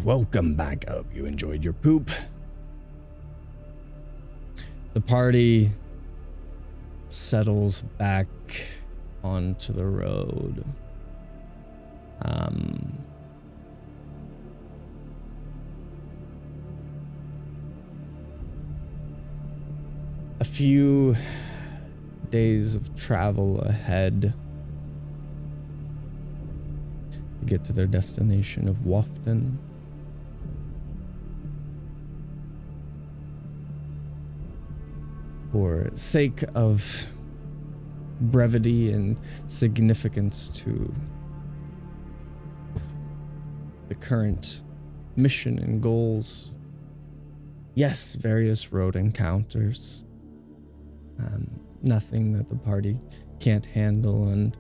welcome back. I hope you enjoyed your poop. The party settles back onto the road. A few days of travel ahead to get to their destination of Wafton. For sake of brevity and significance to the current mission and goals, yes, various road encounters. Nothing that the party can't handle and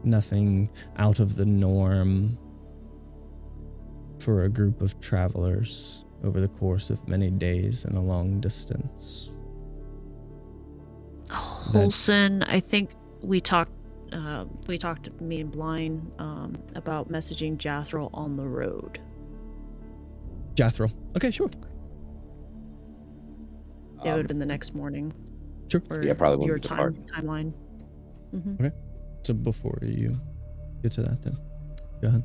nothing out of the norm for a group of travelers over the course of many days and a long distance. Holson, I think we talked, me and Blind, about messaging Jathril on the road. Jathril. Okay, sure. It would have been the next morning. Sure. Yeah, probably your when we depart. timeline. Mm-hmm. Okay. So before you get to that, then go ahead.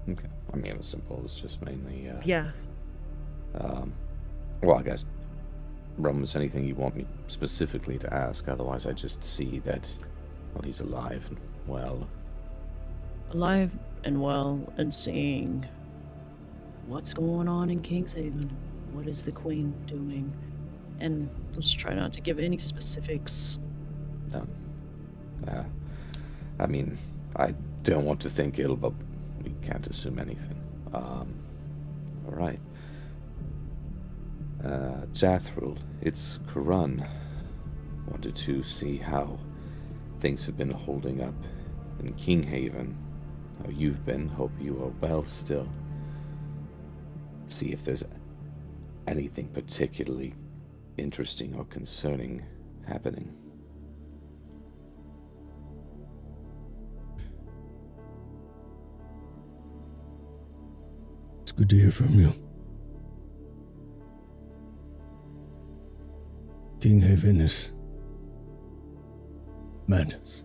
Okay. I mean, it was simple. It was just mainly. Yeah. Well, I guess, Romus, anything you want me specifically to ask? Otherwise, I just see that, well, he's alive and well. Alive and well, and seeing what's going on in Kingshaven. What is the Queen doing? And let's try not to give any specifics. No. I mean, I don't want to think ill, but we can't assume anything. All right. Jathril, it's Karun. Wanted to see how things have been holding up in Kinghaven. How you've been. Hope you are well still. See if there's anything particularly interesting or concerning happening. It's good to hear from you. Kinghaven is madness.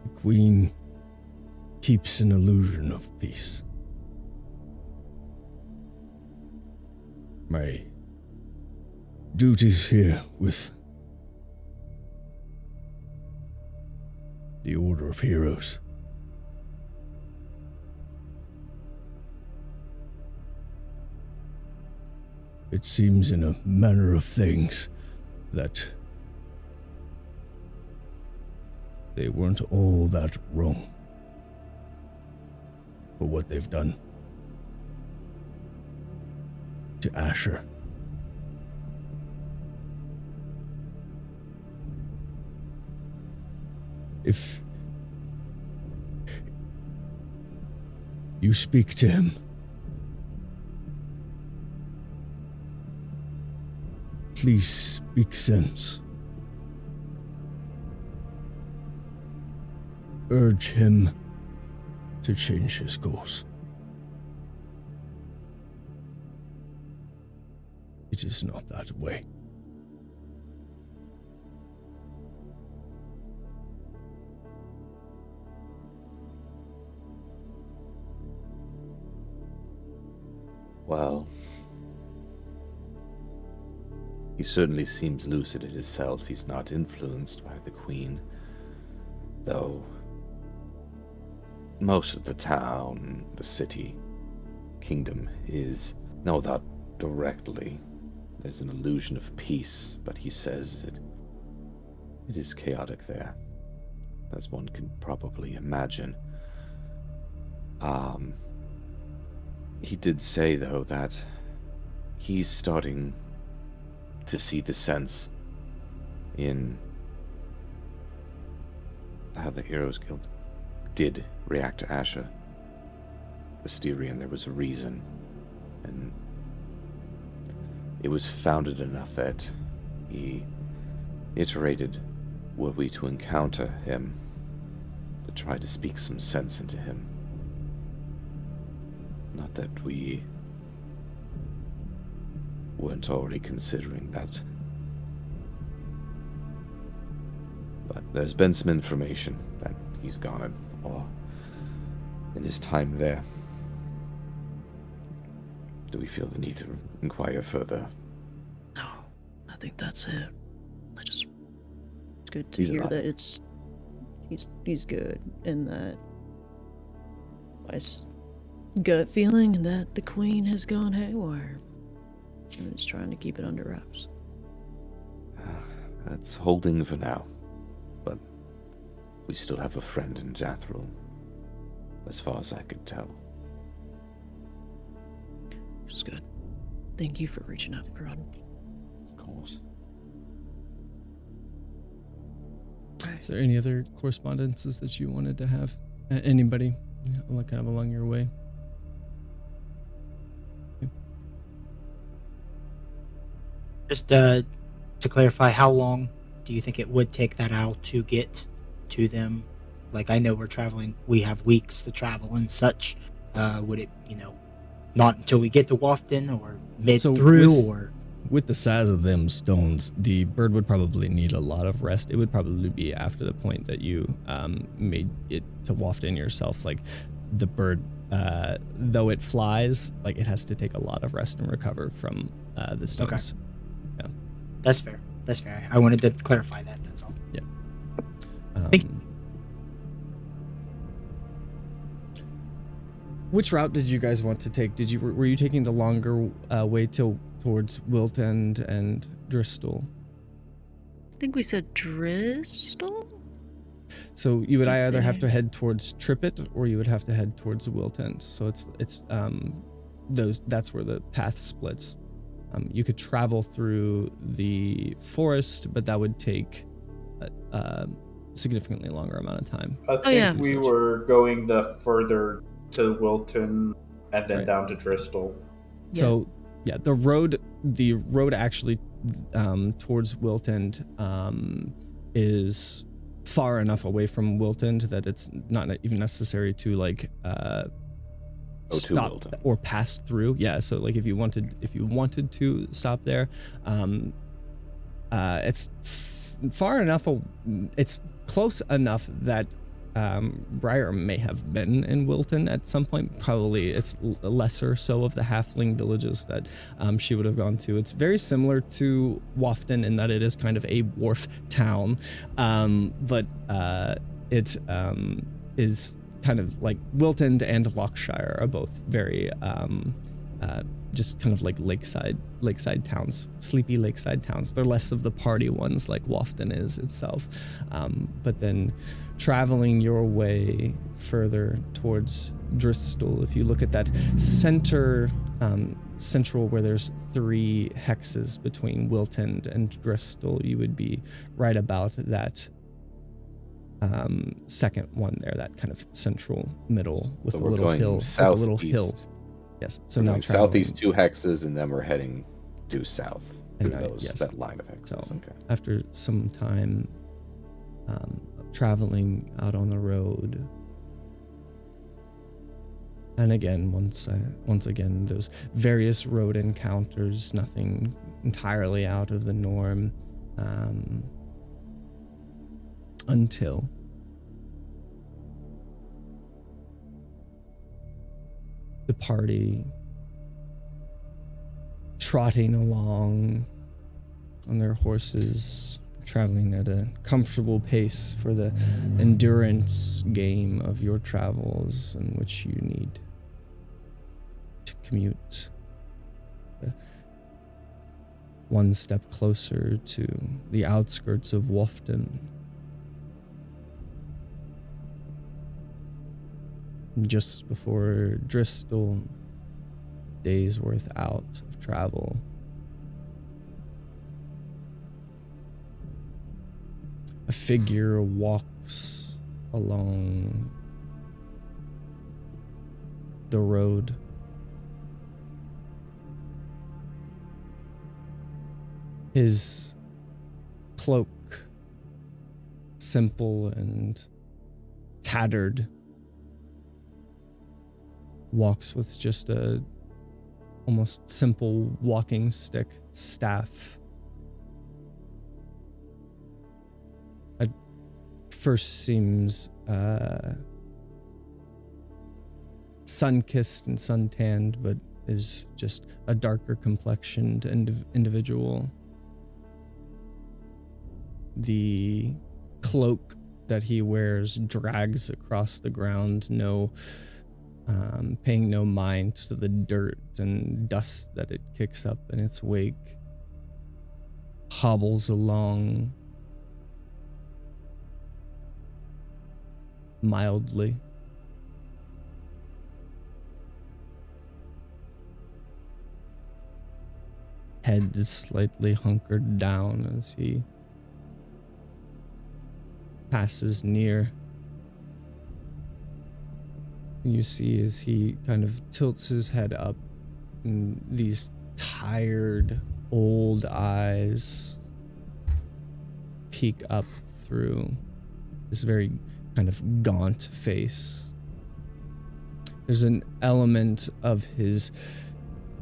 The Queen keeps an illusion of peace. My duties here with the Order of Heroes. It seems in a manner of things that they weren't all that wrong for what they've done to Asher. If you speak to him, please speak sense. Urge him to change his course. It is not that way. Well, he certainly seems lucid in himself. He's not influenced by the Queen, though most of the town, the city, kingdom is, no, not directly. There's an illusion of peace, but he says it is chaotic there, as one can probably imagine. He did say, though, that he's starting to see the sense in how the Heroes Guild did react to Asha. The Styrian, there was a reason, and it was founded enough that he iterated, were we to encounter him, the try to speak some sense into him. Not that we weren't already considering that. But there's been some information that he's garnered in his time there. Do we feel the need to inquire further? No, I think that's it. It's good to He's hear alive. that he's good, and that my gut feeling that the queen has gone haywire and is trying to keep it under wraps. That's holding for now. But we still have a friend in Jathril, as far as I could tell. Which is good. Thank you for reaching out, Karan. Of course. Is there any other correspondences that you wanted to have? Anybody? Kind of along your way? Okay. Just to clarify, how long do you think it would take that owl to get to them? Like, I know we're traveling, we have weeks to travel and such. Would it, not until we get to Wafton or through? With the size of them stones, the bird would probably need a lot of rest. It would probably be after the point that you made it to Wafton yourself. Like, the bird, though it flies, like, it has to take a lot of rest and recover from the stones. Okay. Yeah. That's fair. I wanted to clarify that. That's all. Yeah. Which route did you guys want to take? Were you taking the longer way towards Wiltend and Dristle? I think we said Dristle? So you would either have to head towards Trippet or you would have to head towards Wiltend. So that's where the path splits. You could travel through the forest, but that would take a significantly longer amount of time. I think we were going the further to Wilton and then down to Dristle. Yeah. So yeah, the road actually towards Wiltend is far enough away from Wiltend that it's not even necessary to stop or pass through. Yeah, so like if you wanted to stop there, it's far enough. It's close enough that Briar may have been in Wilton at some point. Probably it's lesser so of the halfling villages that she would have gone to. It's very similar to Wafton in that it is kind of a wharf town, but it is kind of like Wilton and Lockshire are both very just kind of like lakeside towns, sleepy lakeside towns. They're less of the party ones like Wafton is itself. But then traveling your way further towards Dristle, if you look at that central where there's 3 hexes between Wilton and Dristle, you would be right about that second one there, that kind of central middle with a little hill. Yes. So now southeast 2 hexes, and then we're heading due south through that line of hexes. So after some time traveling out on the road, and again, once again, those various road encounters, nothing entirely out of the norm, until the party trotting along on their horses, traveling at a comfortable pace for the endurance game of your travels, in which you need to commute one step closer to the outskirts of Wafton. Just before Dristle, days worth out of travel. A figure walks along the road. His cloak, simple and tattered, walks with just a almost simple walking stick staff. At first seems sun-kissed and sun-tanned, but is just a darker complexioned individual. The cloak that he wears drags across the ground, paying no mind to the dirt and dust that it kicks up in its wake. Hobbles along mildly. Head is slightly hunkered down as he passes near. You see as he kind of tilts his head up, and these tired old eyes peek up through this very kind of gaunt face. There's an element of his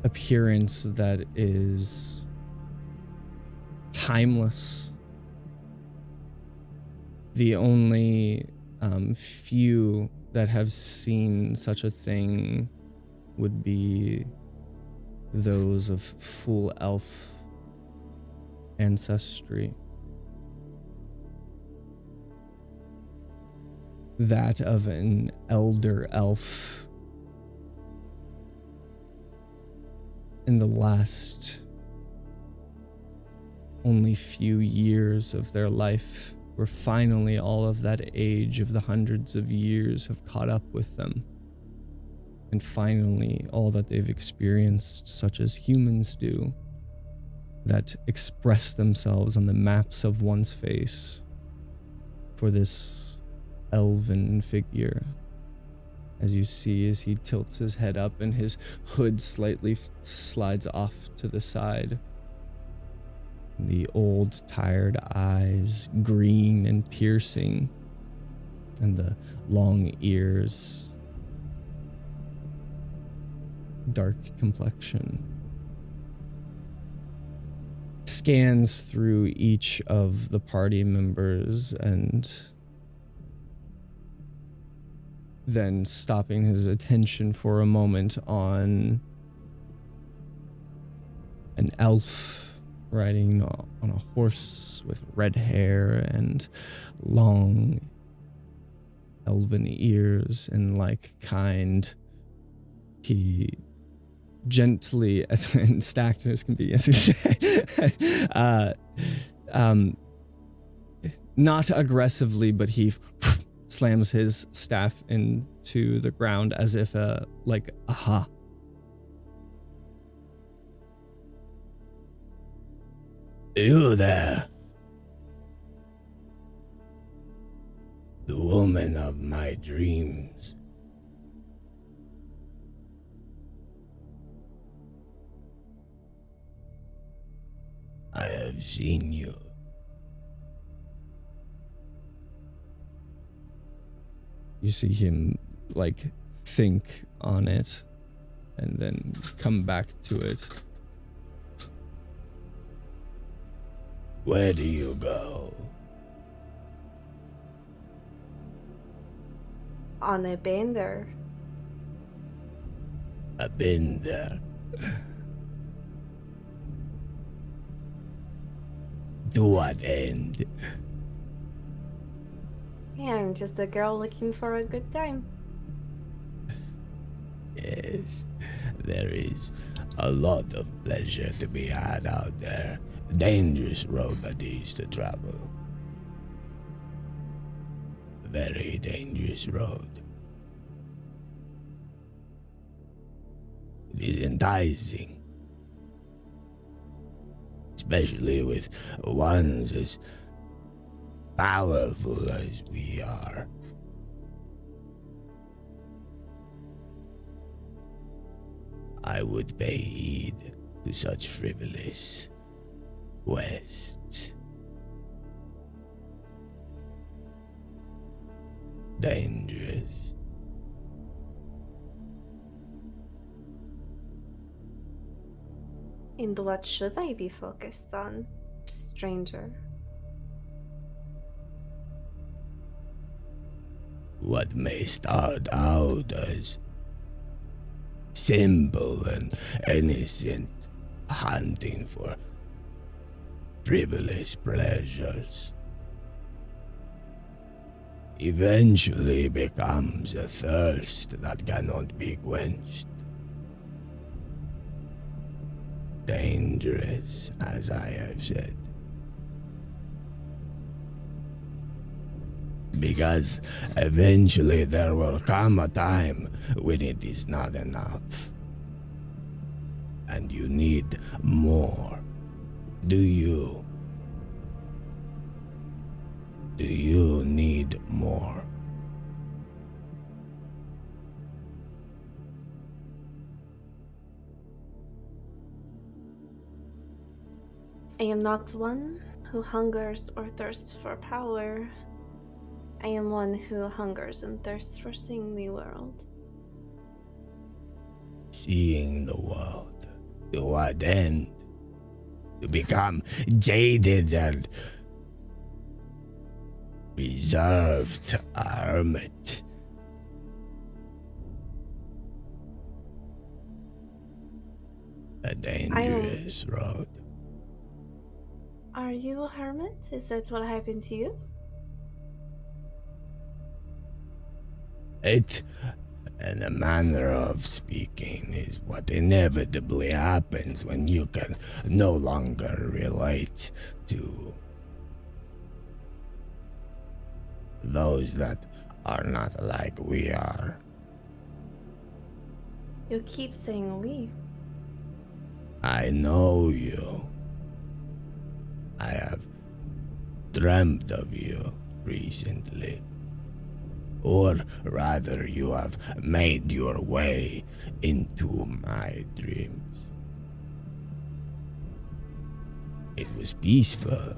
appearance that is timeless. The only few that have seen such a thing would be those of full elf ancestry. That of an elder elf in the last only few years of their life, where finally all of that age of the hundreds of years have caught up with them. And finally all that they've experienced, such as humans do, that express themselves on the maps of one's face for this elven figure. As you see, as he tilts his head up and his hood slightly slides off to the side. The old, tired eyes, green and piercing, and the long ears, dark complexion. Scans through each of the party members and then stopping his attention for a moment on an elf riding on a horse with red hair and long elven ears and like kind. He gently and stacked as can be, as you say, not aggressively, but he slams his staff into the ground as if aha. You there, the woman of my dreams. I have seen you. You see him think on it and then come back to it. Where do you go? On a bender. A bender. To what end? Yeah, I'm just a girl looking for a good time. Yes, there is a lot of pleasure to be had out there. Dangerous road that is to travel. Very dangerous road. It is enticing. Especially with ones as powerful as we are. I would pay heed to such frivolous quests. dangerous. And what should I be focused on, stranger? What may start out as simple and innocent hunting for frivolous pleasures eventually becomes a thirst that cannot be quenched. Dangerous, as I have said. Because eventually there will come a time when it is not enough. And you need more. Do you? Do you need more? I am not one who hungers or thirsts for power. I am one who hungers and thirsts for seeing the world. Seeing the world. To what end? To become jaded and reserved hermit. A dangerous road. Are you a hermit? Is that what happened to you? It, in a manner of speaking, is what inevitably happens when you can no longer relate to those that are not like we are. You keep saying we. I know you. I have dreamt of you recently. Or rather, you have made your way into my dreams. It was peaceful,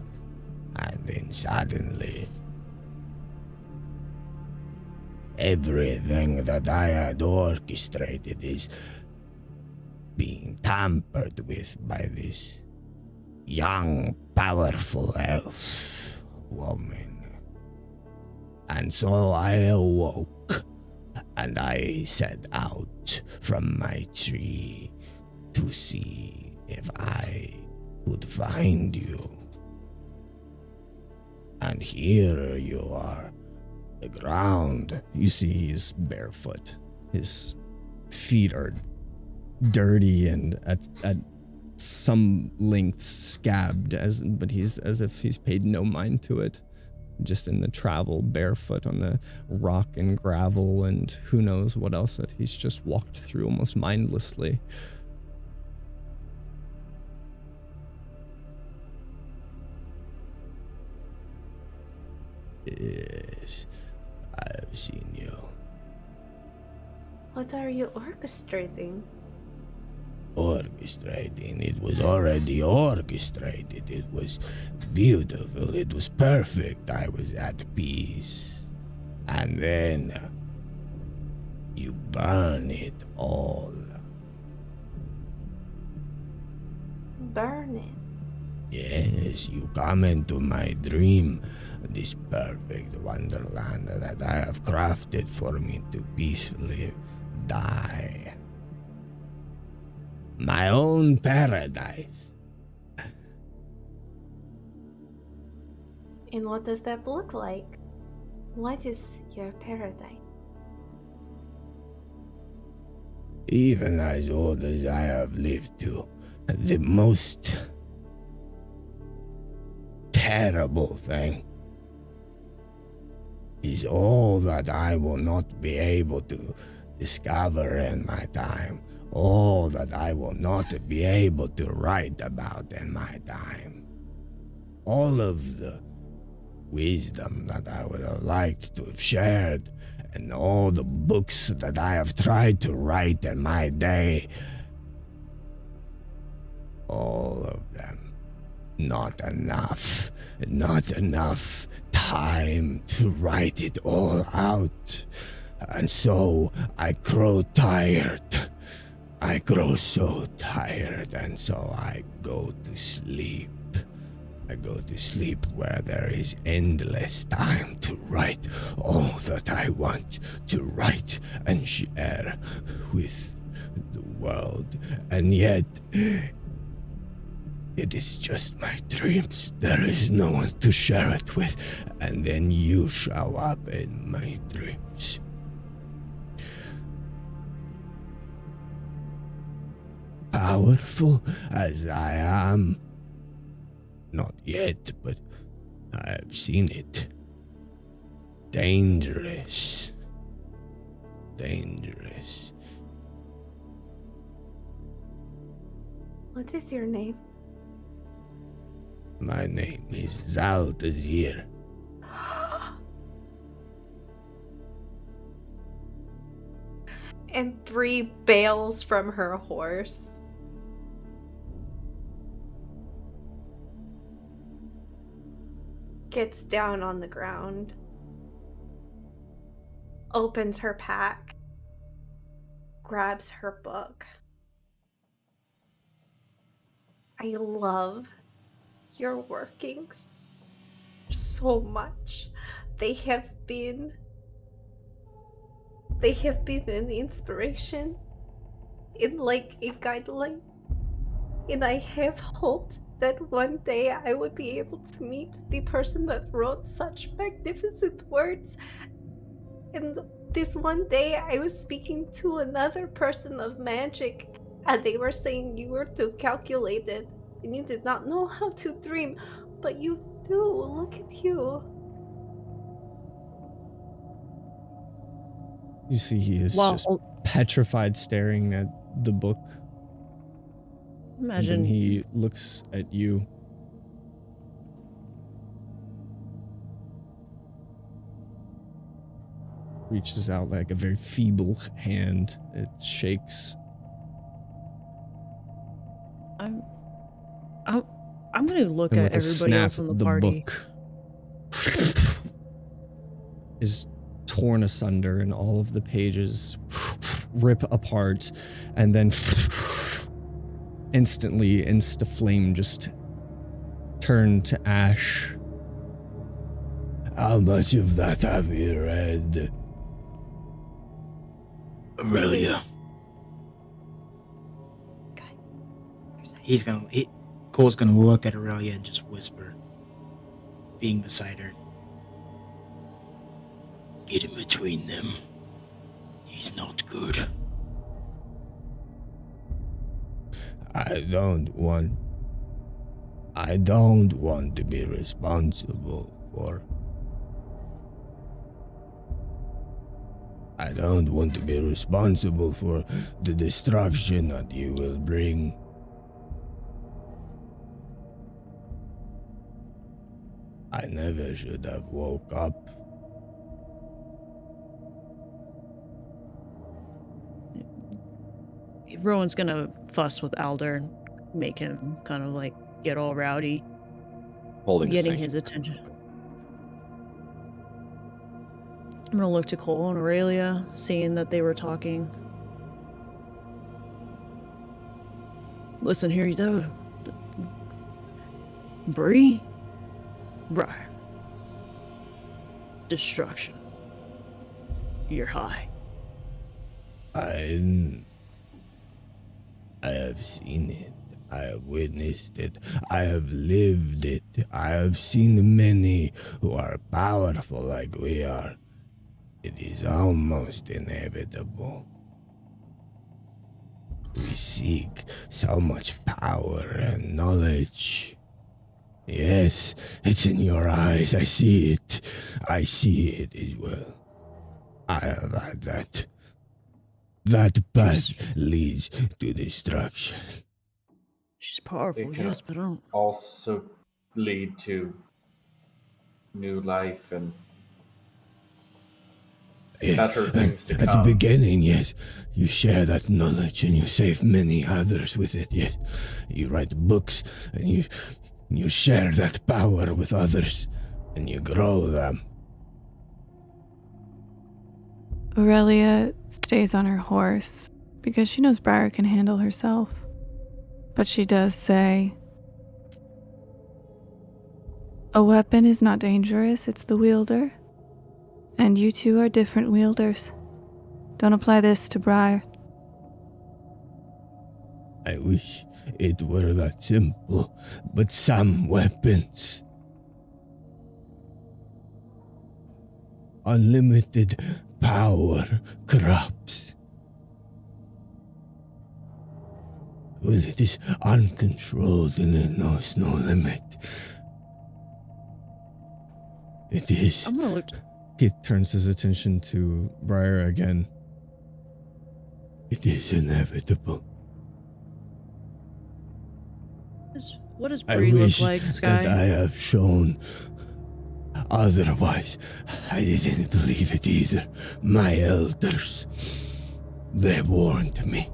and then suddenly, everything that I had orchestrated is being tampered with by this young, powerful elf woman. And so I awoke, and I set out from my tree to see if I could find you. And here you are. The ground, you see he's barefoot. His feet are dirty and at some length scabbed, but he's as if he's paid no mind to it. Just in the travel, barefoot on the rock and gravel and who knows what else that he's just walked through almost mindlessly. Yes, I have seen you. What are you orchestrating? Orchestrating. It was already orchestrated. It was beautiful. It was perfect. I was at peace. And then you burn it all. Burn it. Yes, you come into my dream, this perfect wonderland that I have crafted for me to peacefully die. My own paradise. And what does that look like? What is your paradise? Even as old as I have lived to, the most terrible thing is all that I will not be able to discover in my time. All that I will not be able to write about in my time. All of the wisdom that I would have liked to have shared, and all the books that I have tried to write in my day. All of them. Not enough. Not enough time to write it all out. And so I grow tired. I grow so tired, and so I go to sleep. I go to sleep where there is endless time to write all that I want to write and share with the world. And yet, it is just my dreams. There is no one to share it with. And then you show up in my dreams. Powerful as I am. Not yet, but I have seen it. Dangerous. Dangerous. What is your name? My name is Zaltazir. And Bree bails from her horse. Gets down on the ground. Opens her pack. Grabs her book. I love your workings so much. They have been an inspiration in like a guideline. And I have hoped that one day I would be able to meet the person that wrote such magnificent words. And this one day I was speaking to another person of magic, and they were saying you were too calculated and you did not know how to dream, but you do. Look at you. You see, he is Well, just petrified, staring at the book. And then imagine he looks at you. Reaches out like a very feeble hand. It shakes. I'm gonna look And at with a everybody snap, else in the the party. book is torn asunder and all of the pages rip apart, and then instantly insta-flame just turn to ash. How much of that have you read? Aurelia. Okay. Cole's gonna look at Aurelia and just whisper, being beside her. Get in between them. He's not good. I don't want to be responsible for. I don't want to be responsible for the destruction that you will bring. I never should have woke up. Rowan's gonna fuss with Alder, make him kind of like get all rowdy, Holding getting his attention. I'm gonna look to Cole and Aurelia, seeing that they were talking. Listen here, though. Bree? Briar. Destruction. You're high. I have seen it. I have witnessed it. I have lived it. I have seen many who are powerful like we are. It is almost inevitable. We seek so much power and knowledge. Yes, it's in your eyes. I see it. I see it as well. I have had that. That path leads to destruction. She's powerful, It can yes, but I don't. also lead to new life and Yes, better things to at the come. beginning, yes, you share that knowledge and you save many others with it, yes. You write books and you share that power with others. and you grow them. Aurelia stays on her horse because she knows Briar can handle herself. But she does say, a weapon is not dangerous, it's the wielder. And you two are different wielders. Don't apply this to Briar. I wish it were that simple, but some weapons. Unlimited power corrupts. When it is uncontrolled and it knows no limit. It is. I'm gonna look. He turns his attention to Briar again. It is inevitable. What does I Bree look wish like, that Sky? I have shown. Otherwise, I didn't believe it either. My elders, they warned me.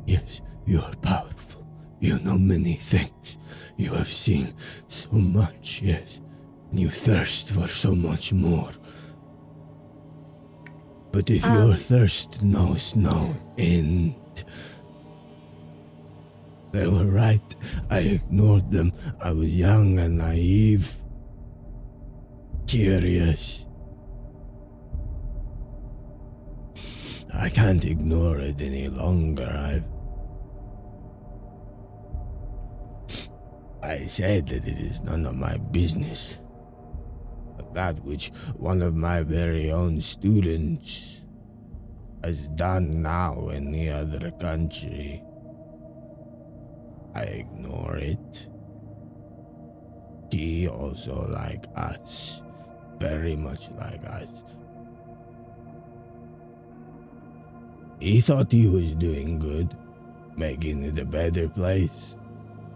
Yes, you are powerful. You know many things. You have seen so much, yes. And you thirst for so much more. But if your thirst knows no end, they were right. I ignored them. I was young and naive. Curious. I can't ignore it any longer. I said that it is none of my business. But that which one of my very own students has done now in the other country, I ignore it. He also like us. Very much like us. He thought he was doing good, making it a better place.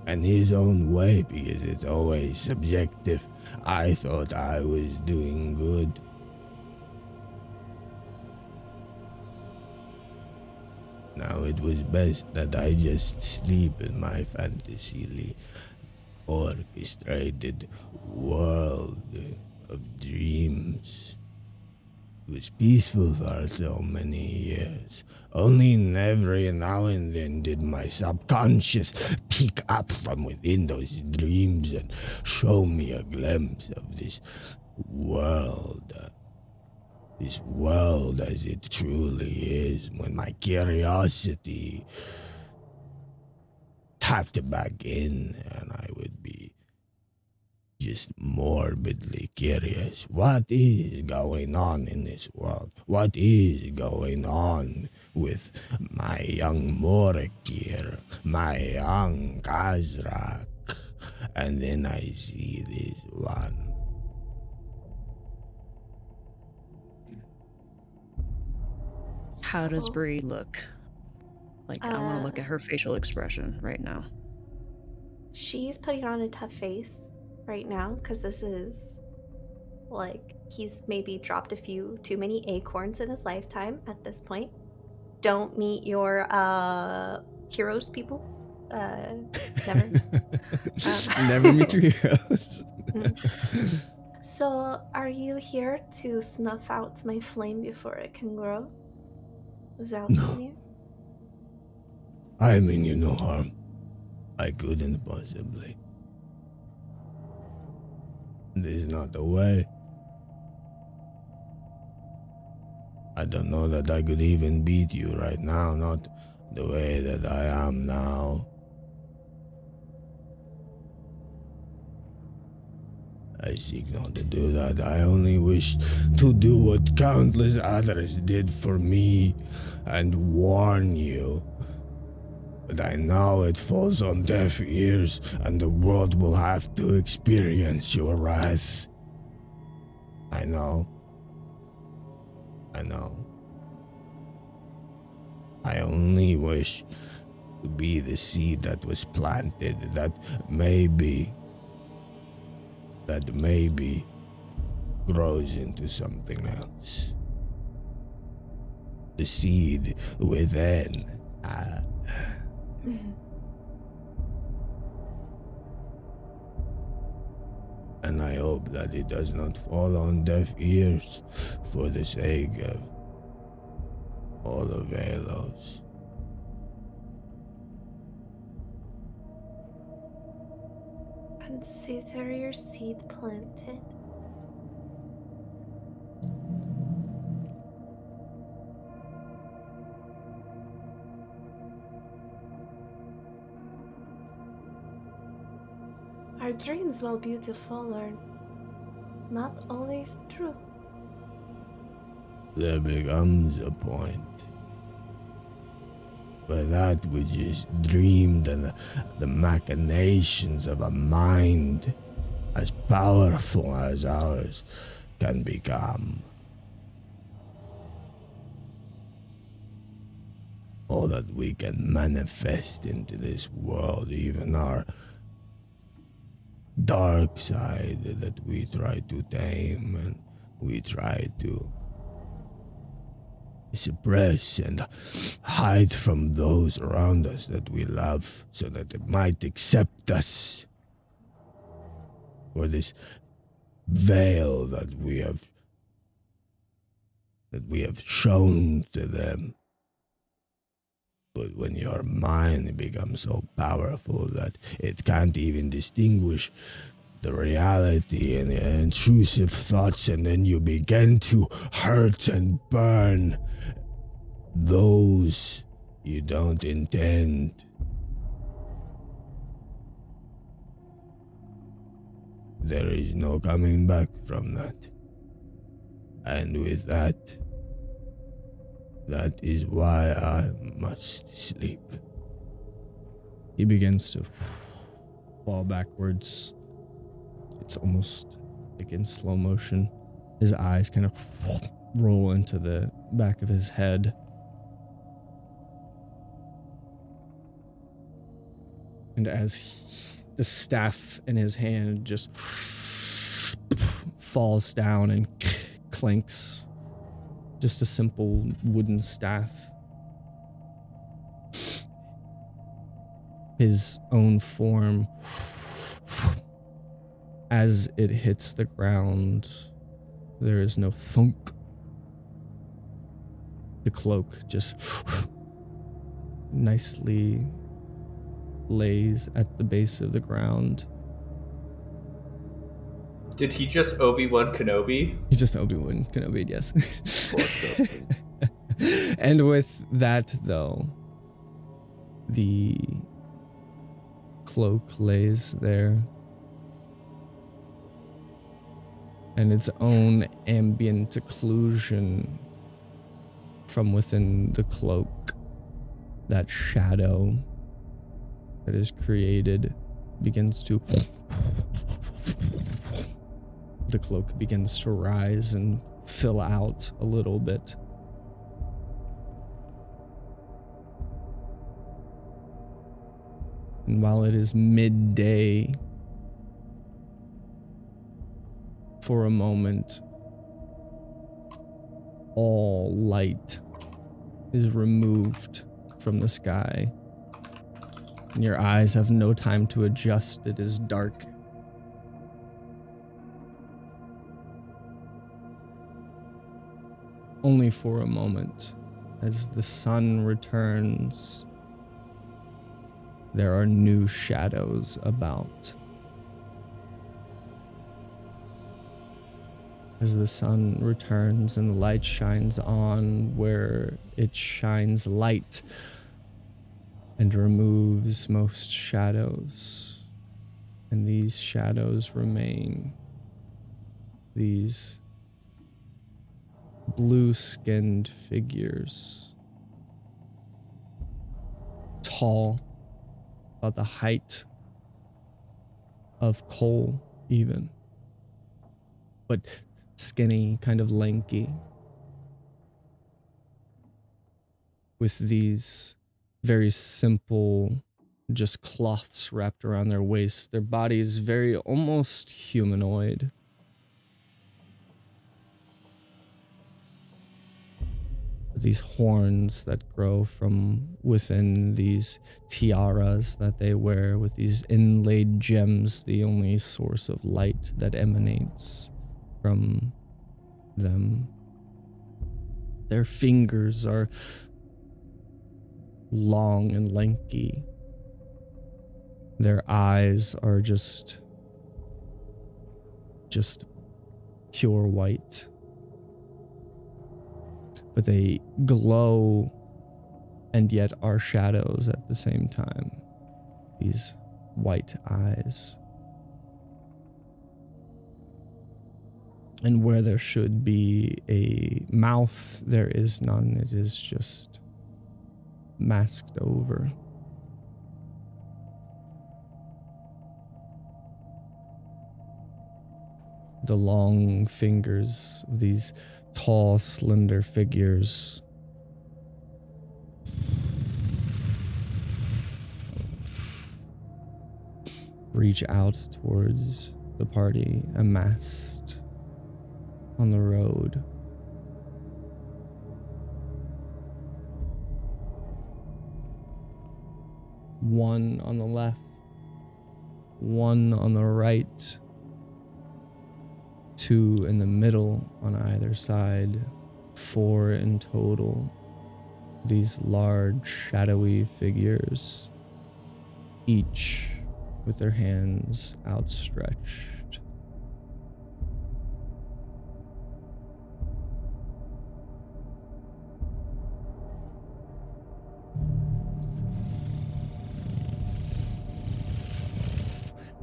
And his own way, because it's always subjective. I thought I was doing good. Now it was best that I just sleep in my fantasily orchestrated world of dreams. It was peaceful for so many years. Only every now and then did my subconscious peek up from within those dreams and show me a glimpse of this world. This world as it truly is, when my curiosity tapped back in and I would be just morbidly curious. What is going on in this world? What is going on with my young Morik here, my young Kazrak? And then I see this one. How does Bree look? Like, I want to look at her facial expression right now. She's putting on a tough face right now because this is like he's maybe dropped a few too many acorns in his lifetime at this point. Don't meet your heroes, people. Never. Never meet your heroes. So, are you here to snuff out my flame before it can grow? Is that what No. you? I mean you no harm. I couldn't possibly. This is not the way. I don't know that I could even beat you right now, not the way that I am now. I seek not to do that. I only wish to do what countless others did for me and warn you. But I know it falls on deaf ears and the world will have to experience your wrath. I know. I only wish to be the seed that was planted, that maybe grows into something else. The seed within. And I hope that it does not fall on deaf ears for the sake of all of Aelos. Consider your seed planted. Our dreams, while beautiful, are not always true. There becomes a point where that which is dreamed and the machinations of a mind as powerful as ours can become all that we can manifest into this world, even our dark side that we try to tame and we try to suppress and hide from those around us that we love so that they might accept us for this veil that we have shown to them. But when your mind becomes so powerful that it can't even distinguish the reality and the intrusive thoughts, and then you begin to hurt and burn those you don't intend. There is no coming back from that. And with that is why I must sleep. He begins to fall backwards. It's almost like in slow motion. His eyes kind of roll into the back of his head. And as the staff in his hand just falls down and clanks, just a simple wooden staff, his own form, as it hits the ground, there is no thunk. The cloak just nicely lays at the base of the ground. Did he just Obi-Wan Kenobi? He's just Obi-Wan Kenobi, yes. And with that, though, the cloak lays there, and its own ambient occlusion from within the cloak, that shadow that is created begins to... The cloak begins to rise and fill out a little bit. And while it is midday, for a moment, all light is removed from the sky. And your eyes have no time to adjust. It is dark. Only for a moment, as the sun returns, there are new shadows about. As the sun returns and the light shines on where it shines light and removes most shadows, and these shadows remain. These blue-skinned figures, tall, about the height of Cole even, but skinny, kind of lanky, with these very simple, just cloths wrapped around their waists. Their bodies very almost humanoid. these horns that grow from within these tiaras that they wear with these inlaid gems, the only source of light that emanates from them. Their fingers are long and lanky. Their eyes are just pure white. But they glow and yet are shadows at the same time. These white eyes. And where there should be a mouth, there is none. It is just masked over. The long fingers of these tall, slender figures reach out towards the party amassed on the road. One on the left, one on the right, two in the middle on either side, four in total. These large, shadowy figures, each with their hands outstretched.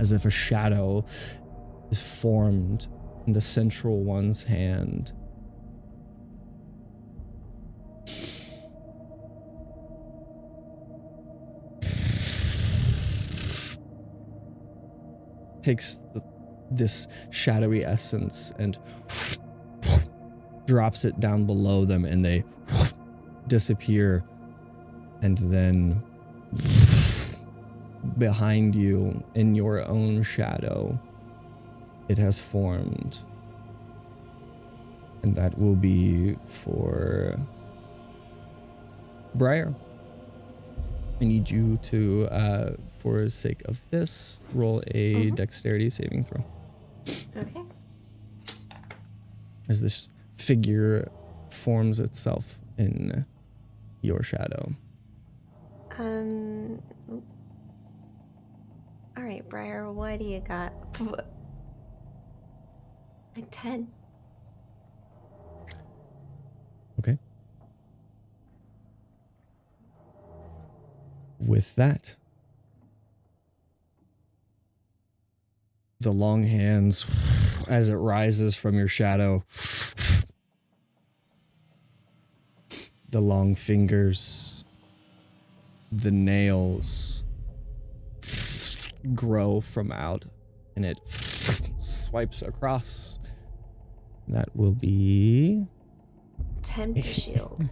As if a shadow is formed in the central one's hand. Takes this shadowy essence and drops it down below them, and they disappear. And then behind you, in your own shadow, it has formed. And that will be for Briar. I need you to, for the sake of this, roll a dexterity saving throw. Okay. As this figure forms itself in your shadow. All right, Briar, what do you got? A 10. Okay. With that, the long hands, as it rises from your shadow, the long fingers, the nails grow from out, and it swipes across. That will be 10 to shield.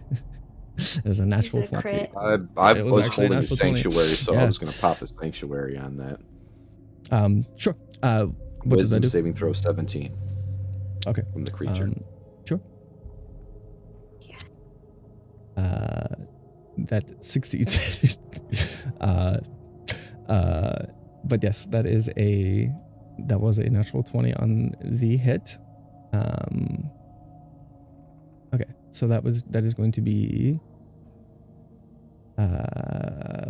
There's a natural Is it a 20. crit? I It was was actually a holding a natural 20. sanctuary, so Yeah. I was going to pop a sanctuary on that. Sure. What does that Wisdom do? saving throw 17 Okay. from the creature. Sure. That succeeds. But yes, that was a natural 20 on the hit. Okay, so that is going to be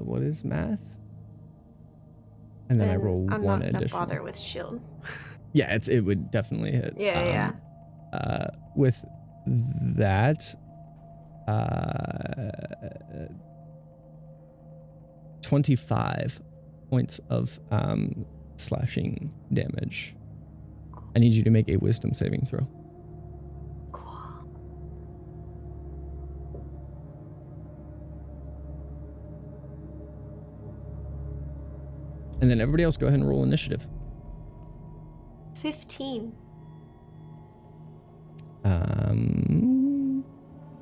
what is math? And then I roll I'm one not gonna additional. bother with shield. Yeah, it would definitely hit. Yeah. With that, 25 points of slashing damage. I need you to make a wisdom saving throw. Cool. And then everybody else go ahead and roll initiative. 15.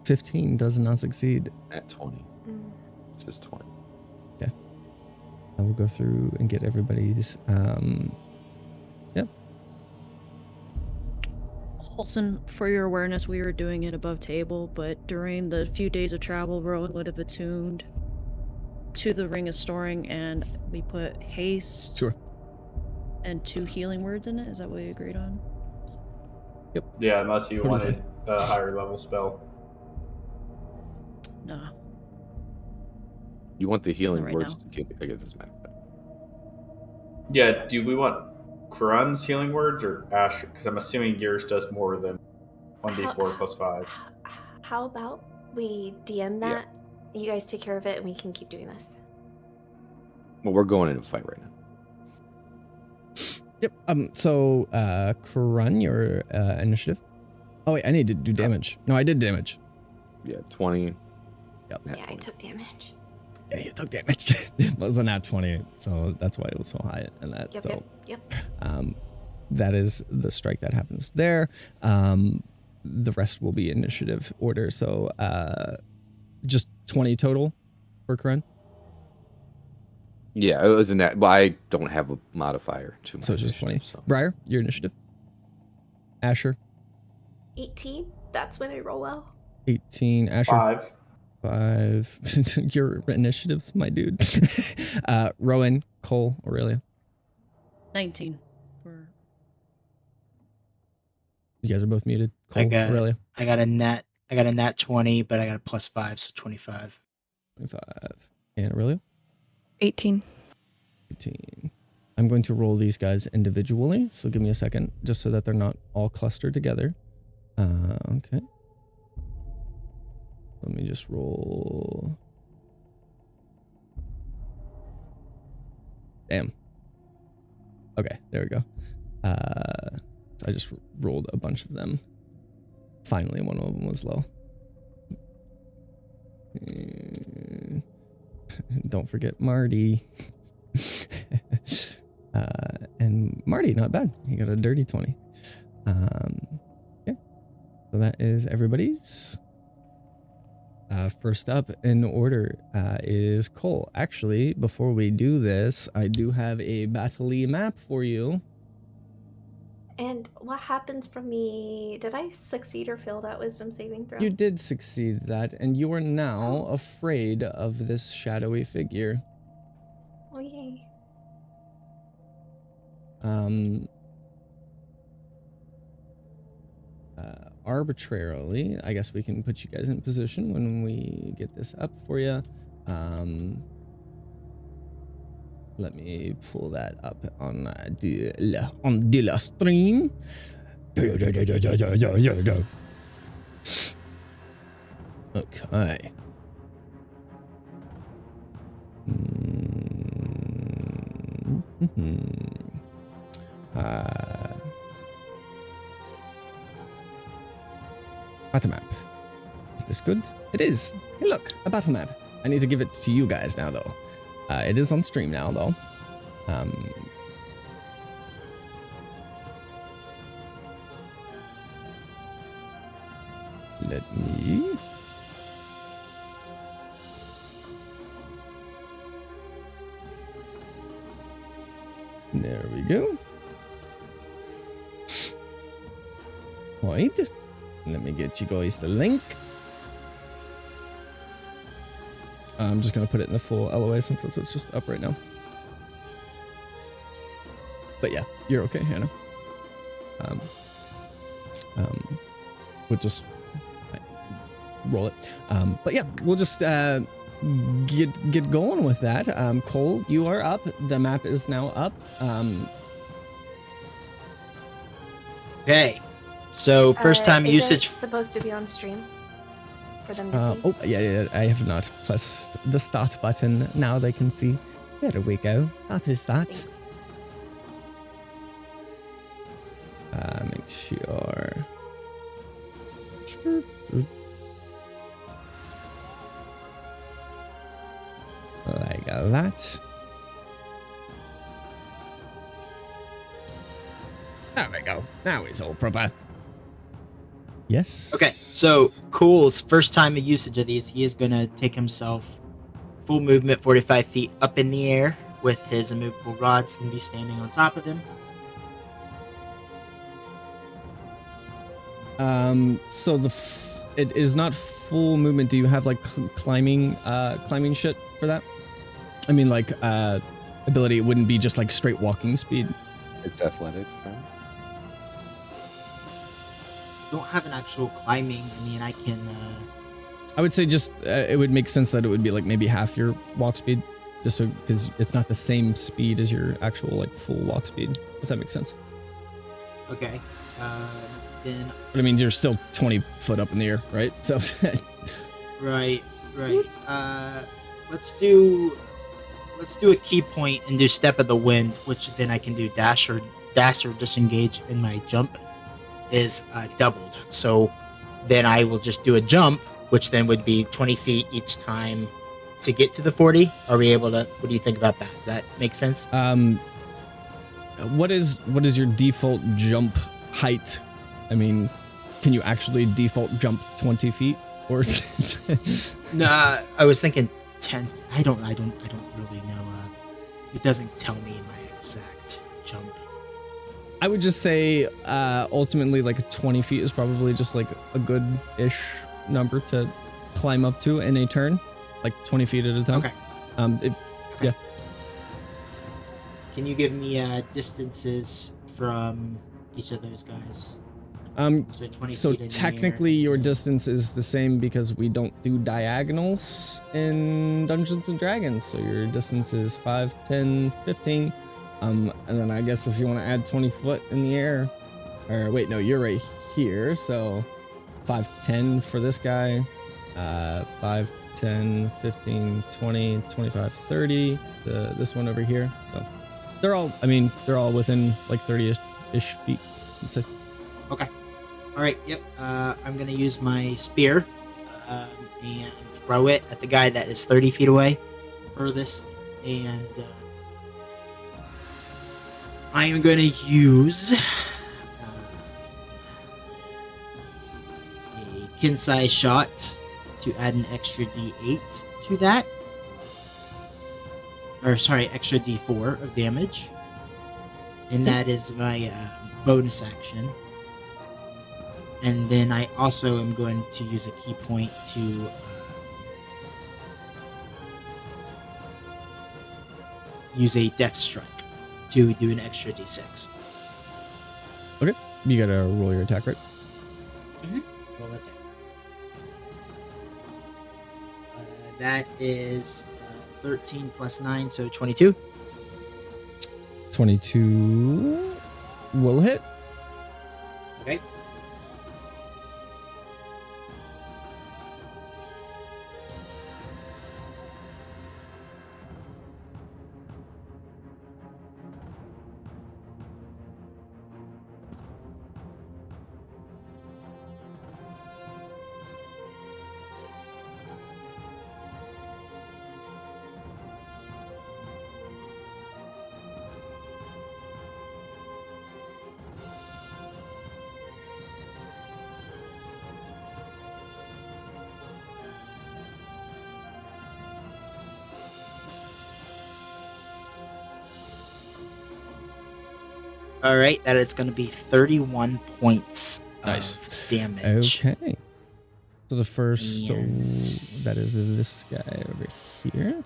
15 does not succeed. At 20. It's just 20. Okay. I will go through and get everybody's, yep. Holson, for your awareness, we were doing it above table, but during the few days of travel, Rowan would have attuned to the Ring of Storing, and we put haste Sure. and 2 healing words in it. Is that what we agreed on? Yeah, unless you Totally wanted a higher level spell. Nah. You want the healing Not right words now. to give. I guess this matter. Yeah, do we want Krun's healing words or Asher? Because I'm assuming yours does more than 1d4 plus 5. How about we DM Yeah. that? You guys take care of it, and we can keep doing this. Well, we're going in a fight right now. Yep. So, Krun, your initiative. Oh wait, I need to do damage. No, I did damage. Yeah, 20. Yep. Yeah, I took damage. Yeah, you took damage. It wasn't at 20, so that's why it was so high. And that. Yep. That is the strike that happens there. The rest will be initiative order. So, just 20 total for Krun. Yeah, it was in that. Well, I don't have a modifier to my So it's just 20. initiative, so. Briar, your initiative. Asher, 18. That's when I roll well. 18. Asher, 5. 5. Your initiatives, my dude. Rowan, Cole, Aurelia. 19. For... You guys are both muted. Cole, Aurelia. I got a nat 20, but I got a +5, so 25. 25. And Aurelia? 18. 18. I'm going to roll these guys individually, so give me a second, just so that they're not all clustered together. Okay. Let me just roll. Damn. Okay, there we go. So I just rolled a bunch of them. Finally, one of them was low. Don't forget Marty. And Marty, not bad. He got a dirty 20. Okay. So that is everybody's. First up in order is Cole. Actually, before we do this, I do have a battle-y map for you. And what happens for me? Did I succeed or fail that wisdom saving throw? You did succeed that, and you are now afraid of this shadowy figure. Oh, yay. Arbitrarily, I guess we can put you guys in position when we get this up for you. Let me pull that up on the stream. Okay. Battle map. Is this good? It is. Hey, look, a battle map. I need to give it to you guys now, though. It is on stream now, though. Let me... There we go. Wait. Let me get you guys the link. I'm just going to put it in the full LOA since it's just up right now. But yeah, you're okay, Hannah. We'll just roll it. But yeah, we'll just get going with that. Cole, you are up. The map is now up. Okay. So first time is usage. it supposed to be on stream for them to see? Oh, yeah, I have not pressed the start button. Now they can see. There we go. That is that. Thanks. Make sure. Like that. There we go. Now it's all proper. Yes. Okay, so Cool's first time of usage of these, he is gonna take himself full movement 45 feet up in the air with his immovable rods and be standing on top of them. So it is not full movement. Do you have like climbing shit for that? I mean, like ability. It wouldn't be just like straight walking speed. It's athletics, right? Don't have an actual climbing. I mean, I can. I would say just it would make sense that it would be like maybe half your walk speed, just so because it's not the same speed as your actual like full walk speed. If that makes sense. Okay. Then. But I mean, you're still 20 foot up in the air, right? So. Right. Let's do a key point and do step of the wind, which then I can do dash or disengage, and my jump is doubled. So then I will just do a jump, which then would be 20 feet each time to get to the 40. Are we able to? What do you think about that? Does that make sense? What is your default jump height? I mean, can you actually default jump 20 feet or? Nah, I was thinking 10. I don't really know. It doesn't tell me my exact jump. I would just say ultimately like 20 feet is probably just like a good-ish number to climb up to in a turn, like 20 feet at a time. Okay. Okay. Yeah. Can you give me distances from each of those guys? So 20 So feet in the technically air. your distance is the same because we don't do diagonals in Dungeons and Dragons. So your distance is 5, 10, 15. And then I guess if you want to add 20 foot in the air, or wait, no, you're right here. So 5, 10 for this guy, 5, 10, 15, 20, 25, 30, this one over here. So they're all within like 30-ish feet, I'd say. Okay. All right. Yep. I'm gonna use my spear and throw it at the guy that is 30 feet away, furthest, and I am going to use a kin-size shot to add an extra D8 to that, or sorry, extra D4 of damage, and that is my bonus action. And then I also am going to use a key point to use a death strike to do an extra d6. Okay, you gotta roll your attack, right? Roll attack. That is 13 plus 9, so 22. 22 will hit. Okay. All right, that is going to be 31 points of damage. Okay. So the first, And- that is this guy over here.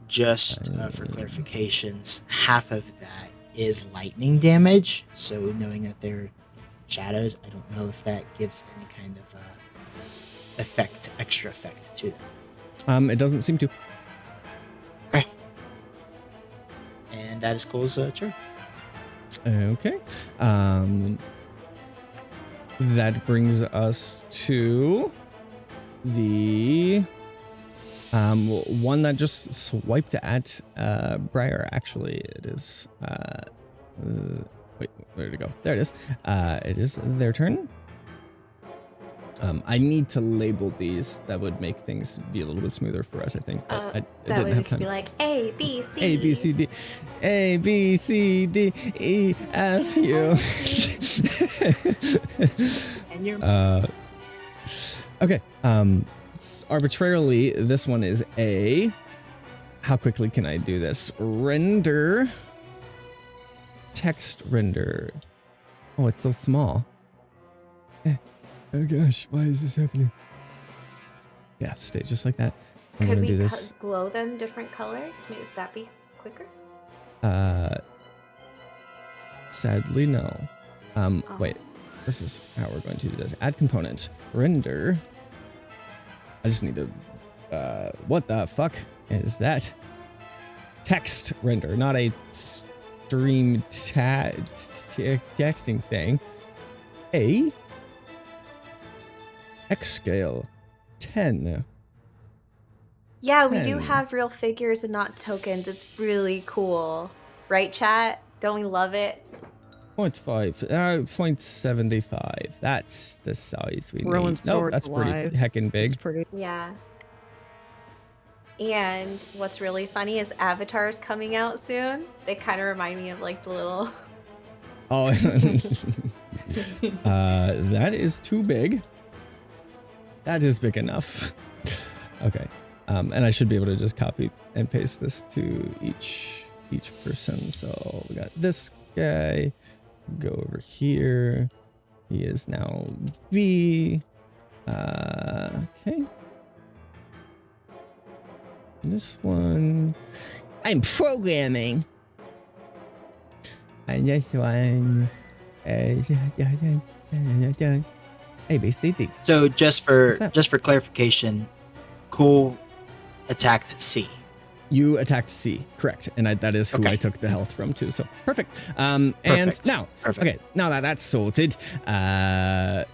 Just for clarifications, half of that is lightning damage. So knowing that they're shadows, I don't know if that gives any kind of extra effect to them. It doesn't seem to. Okay. And that is Cole's turn. Okay. That brings us to the one that just swiped at Briar. Actually, it is. Wait, where did it go? There it is. It is their turn. I need to label these. That would make things be a little bit smoother for us, I think. But I That didn't way we have could time. be like A, B, C. A, B, C, D. A, B, C, D, E, F, U. And you're Okay. Arbitrarily, this one is A. How quickly can I do this? Render. Text render. Oh, it's so small. Oh gosh, why is this happening? Yeah, stay just like that. I'm Could gonna we do this. glow them different colors? Would that be quicker? Sadly, no. Oh. Wait. This is how we're going to do this. Add component. Render. I just need to... what the fuck is that? Text render, not a stream texting thing. X scale 10. Yeah, we do 10. have real figures and not tokens. It's really cool. Right, chat? Don't we love it? 0.5, 0.75. That's the size we Rowan need. Sword's That's alive. pretty heckin' big. It's pretty. Yeah. And what's really funny is Avatar's coming out soon. They kind of remind me of like the little... Oh, that is too big. That is big enough. Okay, and I should be able to just copy and paste this to each person. So we got this guy. Go over here. He is now B. Okay. This one. I'm programming. And this one. ABCD. So just for clarification, Cool attacked C. You attacked C, correct, and that is who Okay. I took the health from too. So perfect. And Perfect. now, Perfect. okay, now that that's sorted, Flyer.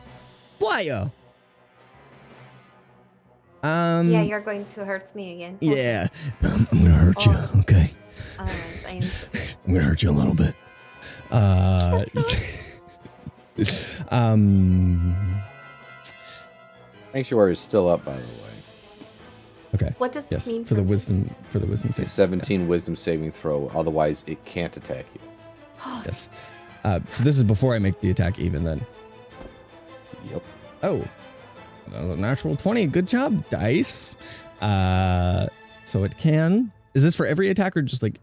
yeah, you're going to hurt me again. Yeah. I'm gonna hurt you, Oh. okay? Alright, I am... I'm gonna hurt you a little bit. Sanctuary is still up, by the way. Okay. What does this Yes, mean for the me? wisdom It's a save. 17 wisdom saving throw, otherwise it can't attack you. Yes. So this is before I make the attack even then. Yep. Oh, a natural 20. Good job, dice. So it can. Is this for every attack or just like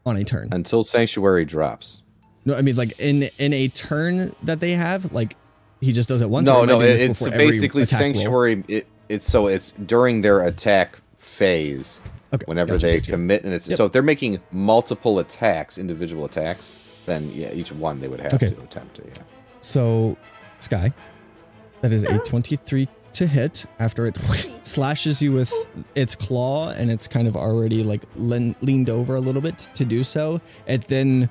on a turn? Until Sanctuary drops. No, I mean like in a turn that they have, like he just does it once. No, or it might no, be just it's before every basically attack roll? Sanctuary. It's during their attack phase. Okay, Whenever gotcha, they gotcha. commit, and it's Yep. so if they're making multiple attacks, individual attacks, then yeah, each one they would have Okay. to attempt to. Yeah. So Sky, that is a 23 to hit after it slashes you with its claw, and it's kind of already like leaned over a little bit to do so. It then,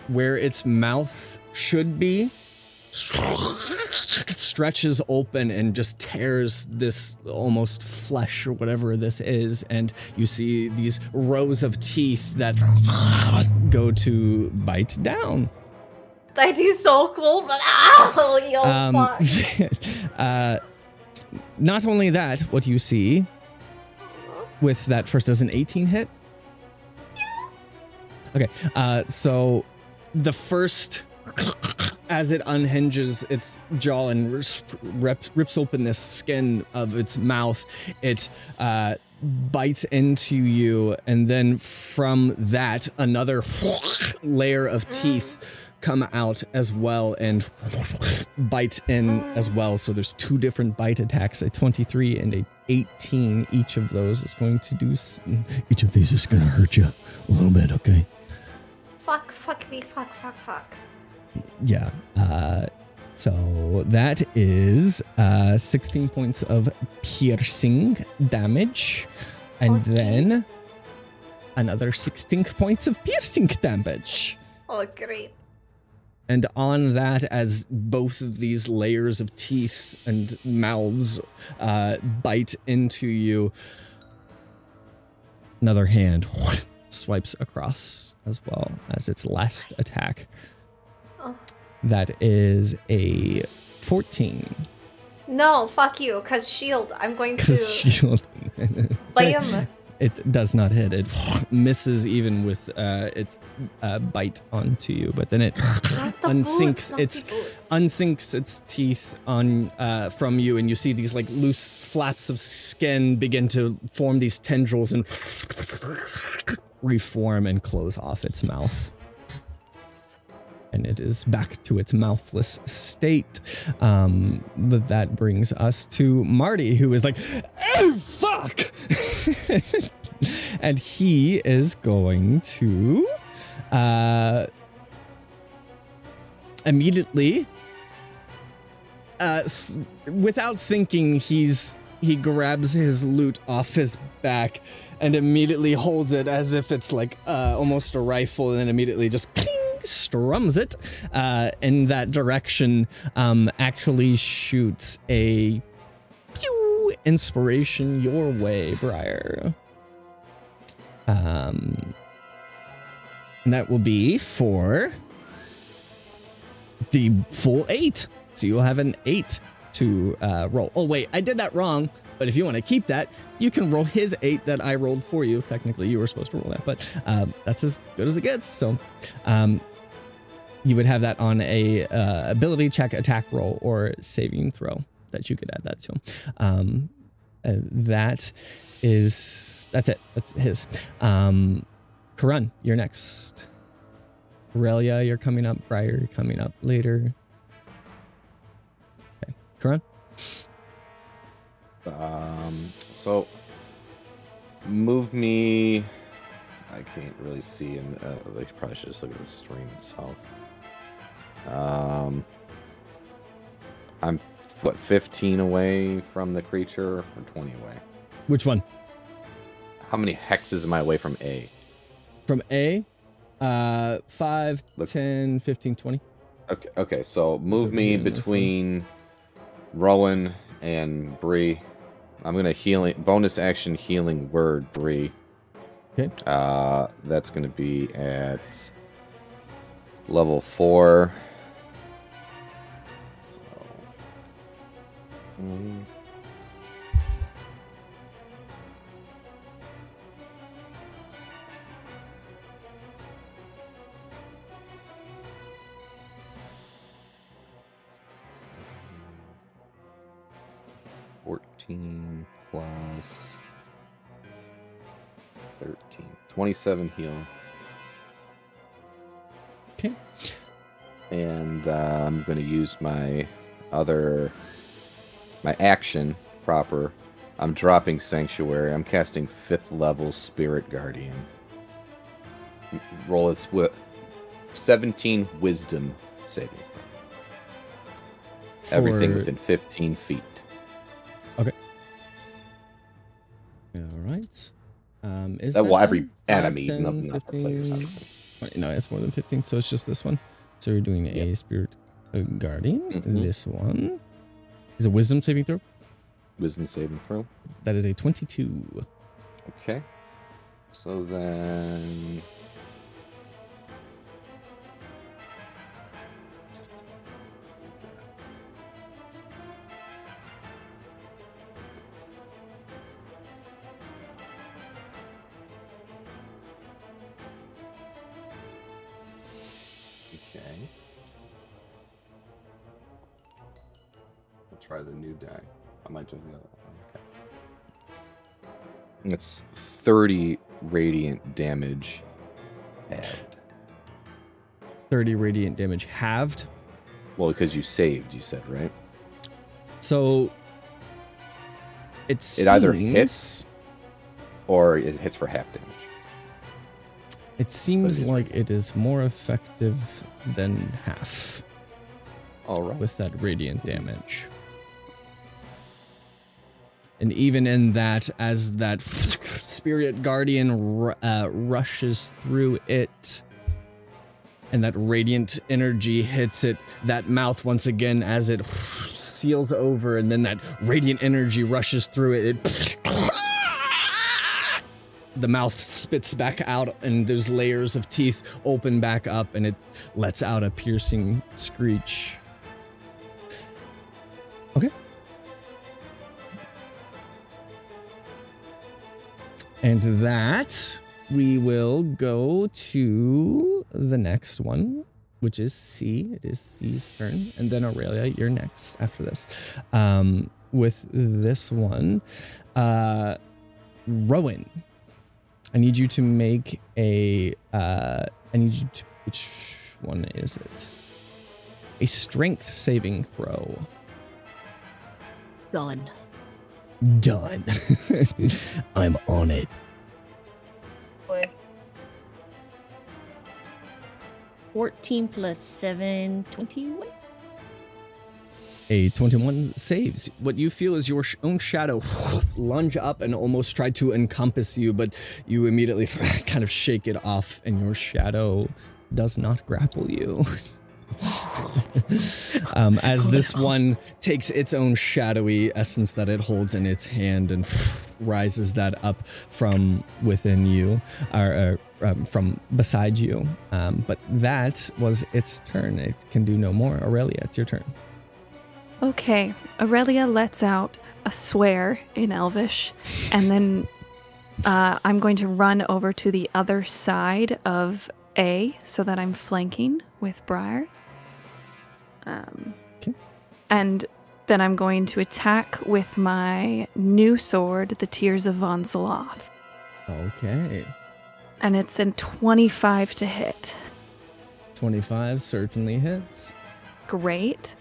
where its mouth should be, stretches open and just tears this almost flesh or whatever this is, and you see these rows of teeth that go to bite down. That is so cool, but ow, you fuck. Not only that, what you see with that first does an 18 hit. Okay, so the first, as it unhinges its jaw and rips open the skin of its mouth, it bites into you, and then from that, another layer of teeth come out as well and bite in as well. So there's two different bite attacks, a 23 and a 18. Each of those is going to do... Each of these is gonna hurt you a little bit, okay? Fuck me, fuck. Yeah. So that is 16 points of piercing damage. And Okay. then another 16 points of piercing damage. Oh, great. And on that, as both of these layers of teeth and mouths bite into you, another hand swipes across as well as its last attack. Oh. That is a 14. No, fuck you, cause shield. I'm going to Because shield. bam. It does not hit. It misses even with its bite onto you, but then it Not the unsinks boots, not its the boots. unsinks its teeth on from you, and you see these like loose flaps of skin begin to form these tendrils and reform and close off its mouth. and it is back to its mouthless state. But that brings us to Marty, who is like, oh, fuck! And he is going to immediately, without thinking, he grabs his loot off his back and immediately holds it as if it's like almost a rifle, and then immediately just strums it in that direction. Actually shoots a pew inspiration your way, Briar. And that will be for the full 8. So you'll have an 8 to roll. Oh, wait, I did that wrong. But if you want to keep that, you can roll his 8 that I rolled for you. Technically, you were supposed to roll that, but that's as good as it gets. So you would have that on a ability check, attack roll, or saving throw that you could add that to. That's it. That's his. Karun, you're next. Aurelia, you're coming up. Briar, you're coming up later. Okay, Karun. So move me. I can't really see, and they probably should just look at the stream itself. I'm 15 away from the creature, or 20 away? Which one? How many hexes am I away from A? From A? 5, 10, 15, 20. Okay, so move me between Rowan and Bree. I'm gonna bonus action healing word Bree. Okay. That's gonna be at level 4. So, 14 plus 13. 27 heal. Okay. And I'm going to use my action proper. I'm dropping Sanctuary. I'm casting 5th level Spirit Guardian. Roll its with 17 Wisdom saving. Everything within 15 feet. Okay. All right. Is that that every 5, enemy, 10, not for players? 20? No, it's more than 15, so it's just this one. So we're doing a Spirit Guardian. Mm-hmm. This one is a Wisdom saving throw. Wisdom saving throw. That is a 22. Okay. So then... Okay. I'll try the new die. I might do the other one. Okay. It's 30 radiant damage halved. 30 radiant damage halved? Well, because you saved, you said, right? So it either hits or it hits for half damage. It seems like it is more effective than half. All right. With that radiant damage. And even in that, as that Spirit Guardian rushes through it, and that radiant energy hits it, that mouth once again, as it seals over, and then that radiant energy rushes through it, the mouth spits back out, and those layers of teeth open back up, and it lets out a piercing screech. Okay. And that, we will go to the next one, which is C. It is C's turn. And then Aurelia, you're next after this. With this one, Rowan, I need you to make a, which one is it? A strength saving throw. Done. Done. I'm on it. Boy. 14 plus 7, 21. A 21 saves. What you feel is your own shadow lunge up and almost try to encompass you, but you immediately kind of shake it off, and your shadow does not grapple you. As this one takes its own shadowy essence that it holds in its hand and rises that up from within you, or from beside you. But that was its turn. It can do no more. Aurelia, it's your turn. Okay, Aurelia lets out a swear in Elvish, and then I'm going to run over to the other side of A so that I'm flanking with Briar. Okay. And then I'm going to attack with my new sword, the Tears of Von Zaloth. Okay. And it's in 25 to hit. 25 certainly hits. Great.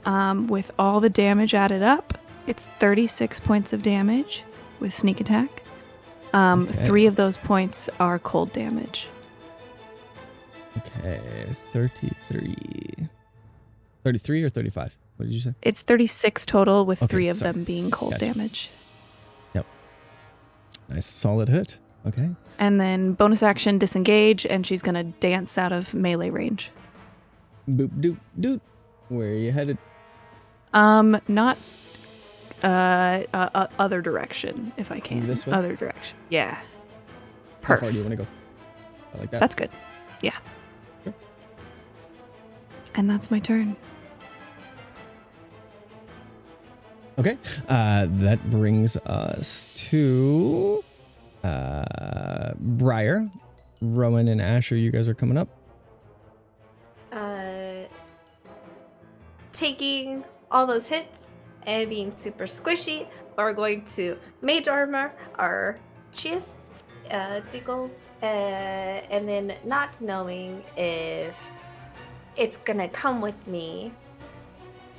With all the damage added up, it's 36 points of damage with sneak attack. Okay. 3 of those points are cold damage. Okay, 33. 33 or 35? What did you say? It's 36 total, with Okay, 3 of sorry. them being cold Gotcha. damage. Nice solid hit. Okay. And then bonus action, disengage, and she's going to dance out of melee range. Boop doop doot. Where are you headed? Not other direction, if I can. This way? Other direction. Yeah. How far Perf. do you want to go? I like that. That's good. Yeah. Sure. And that's my turn. Okay. That brings us to Briar. Rowan and Asher, you guys are coming up. Taking all those hits and being super squishy, we're going to mage armor our chests, thickles, and then not knowing if it's gonna come with me,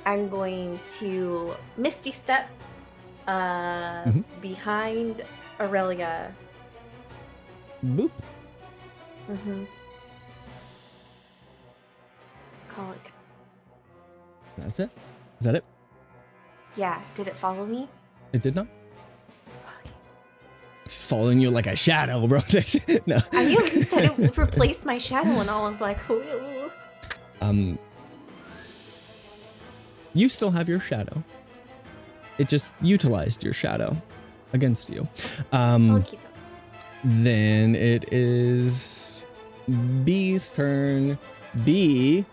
I'm going to Misty Step behind Aurelia. Boop. Call it. That's it. Is that it? Yeah, did it follow me? It did not? Okay. It's following you like a shadow, bro. No. I knew you said it would replace my shadow, and I was like, ooh. You still have your shadow. It just utilized your shadow against you. Okay. Then it is B's turn. B,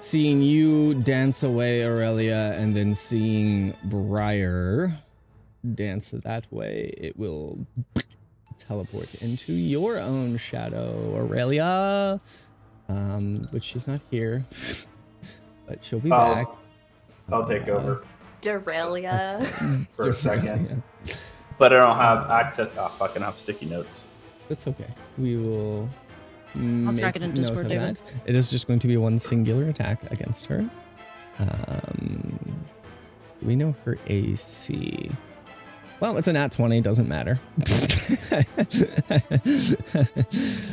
seeing you dance away, Aurelia, and then seeing Briar dance that way, it will teleport into your own shadow, Aurelia. But she's not here. But she'll be back. I'll take over Dorelia. for a second. But I don't have access. Oh, fuck, I don't have sticky notes. That's okay. We will track it in note Discord, of David. that. It is just going to be one singular attack against her. Do we know her AC? Well, it's a nat 20, doesn't matter.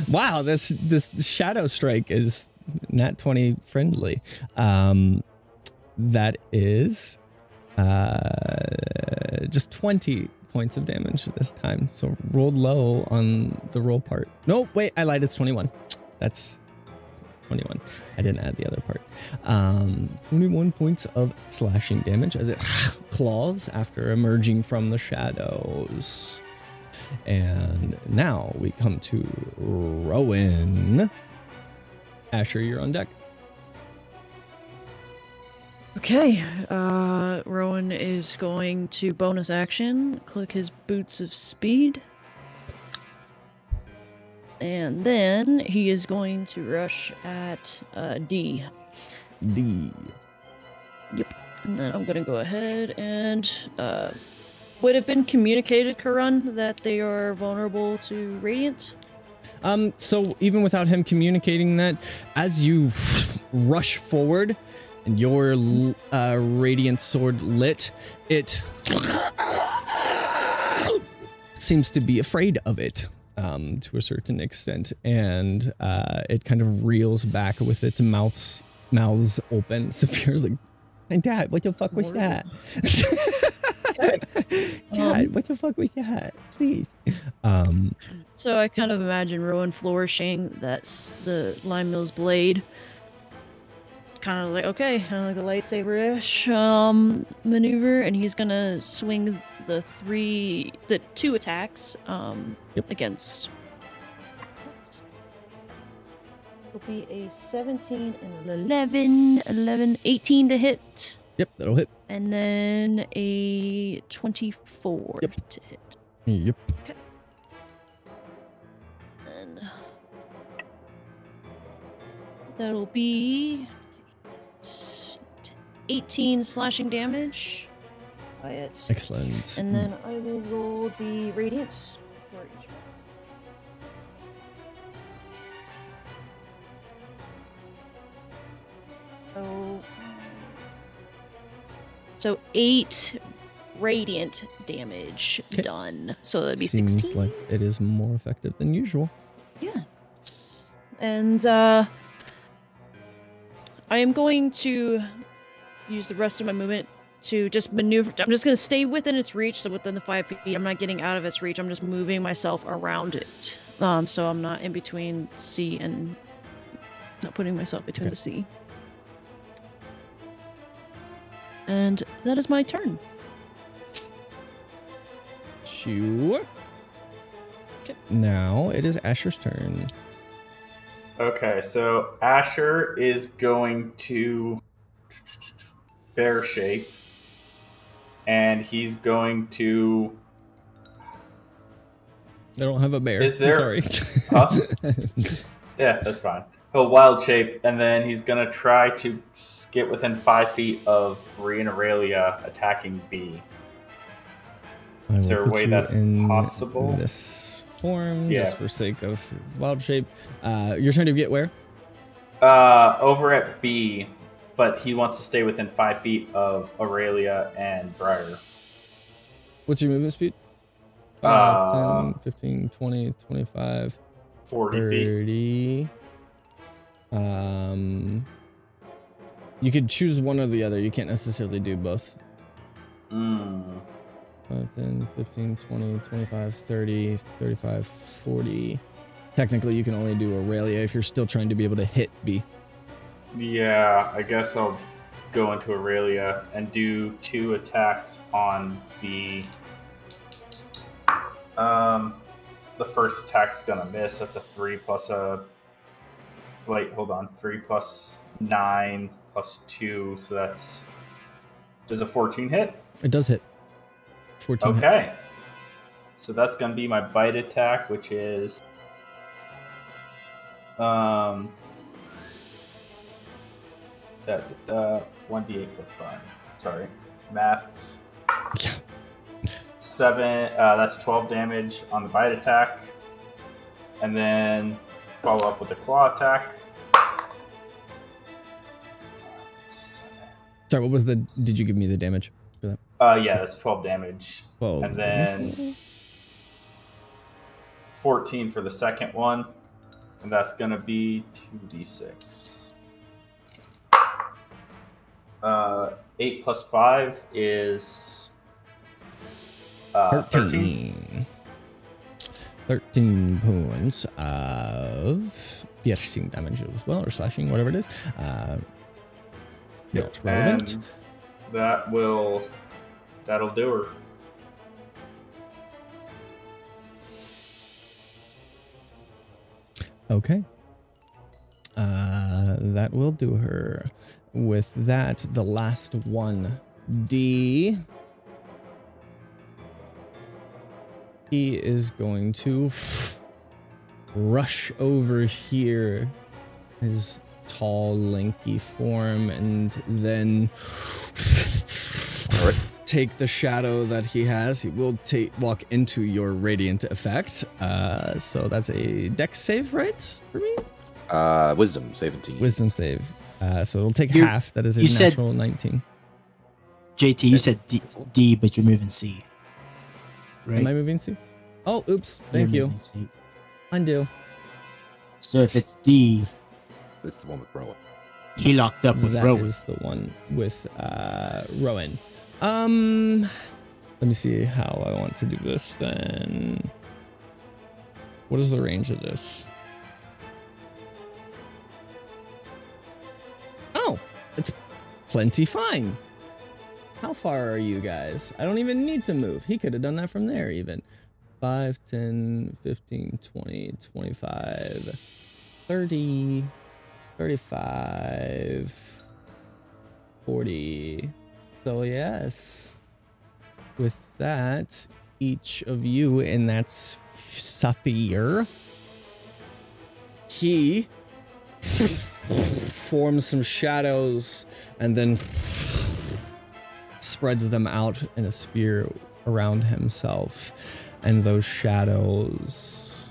Wow, this Shadow Strike is nat 20 friendly. That is just 20 points of damage this time. So rolled low on the roll part. No, wait, I lied. It's 21. That's 21. I didn't add the other part. 21 points of slashing damage as it claws after emerging from the shadows. And now we come to Rowan. Asher, you're on deck. Okay, Rowan is going to bonus action, click his Boots of Speed. And then he is going to rush at D. D. Yep. And then I'm going to go ahead and would have been communicated, Karun, that they are vulnerable to Radiant? So even without him communicating that, as you rush forward and your radiant sword lit, it seems to be afraid of it to a certain extent, and it kind of reels back with its mouths open. Saphira's like, "And Dad, what the fuck was that? Dad, what the fuck was that? Please." So I kind of imagine Rowan flourishing the lime mill's blade. Kind of like, okay, kind of like a lightsaber-ish maneuver, and he's gonna swing the two attacks against. It'll be a 17 and an 11, 18 to hit. Yep, that'll hit. And then a 24 to hit. Yep. Okay. And that'll be 18 slashing damage by it. Excellent. And then I will roll the radiant for each one. So 8 radiant damage done. So that'd be Seems 16. like it is more effective than usual. Yeah. And I am going to use the rest of my movement to just maneuver. I'm just going to stay within its reach, so within the 5 feet. I'm not getting out of its reach. I'm just moving myself around it. So I'm not in between sea and not putting myself between the sea. And that is my turn. Sure. Okay. Now it is Asher's turn. Okay, so Asher is going to bear shape, and he's going to. I don't have a bear. Is there? I'm Huh? sorry. Yeah, that's fine. He'll wild shape, and then he's gonna try to get within 5 feet of Bree and Aurelia attacking B. I Is there will a put way you that's in possible? This form, Yeah. just for sake of wild shape. You're trying to get where? Over at B, but he wants to stay within 5 feet of Aurelia and Briar. What's your movement speed? 10, 15, 20, 25, 40 feet. 30. You could choose one or the other. You can't necessarily do both. 10, 15, 20, 25, 30, 35, 40. Technically, you can only do Aurelia if you're still trying to be able to hit B. Yeah, I guess I'll go into Aurelia and do 2 attacks on the. The first attack's gonna miss. That's a 3 plus a. Wait, hold on. 3 plus 9 plus 2, so that's. Does a 14 hit? It does hit. 14 hits. Okay. So that's gonna be my bite attack, which is. 1d8 plus 5. Sorry. Maths. Yeah. 7, that's 12 damage on the bite attack. And then follow up with the claw attack. Sorry, what was the... Did you give me the damage for that? Yeah, that's 12 damage. 12. And then 14 for the second one. And that's going to be 2d6. 8 plus 5 is 13. 13 points of piercing damage as well, or slashing, whatever it is. Not relevant. And that'll do her. Okay. That will do her. With that, the last one, D. He is going to rush over here, his tall, lanky form, and then take the shadow that he has. He will walk into your radiant effect. So that's a dex save, right? For me? Wisdom, 17. Wisdom save. So it'll take You- half. That is a you said- natural 19. JT, you said D, but you're moving C. Right? Am I moving C? Oh, oops. You're Thank you. moving C. Undo. So if it's D, That's the one with Rowan. he locked up with That Rowan. is the one with Rowan. Let me see how I want to do this then. What is the range of this? Oh, it's plenty fine. How far are you guys? I don't even need to move. He could have done that from there even. 5, 10, 15, 20, 25, 30, 35, 40. So yes. With that, each of you in that sphere, he forms some shadows and then spreads them out in a sphere around himself. And those shadows...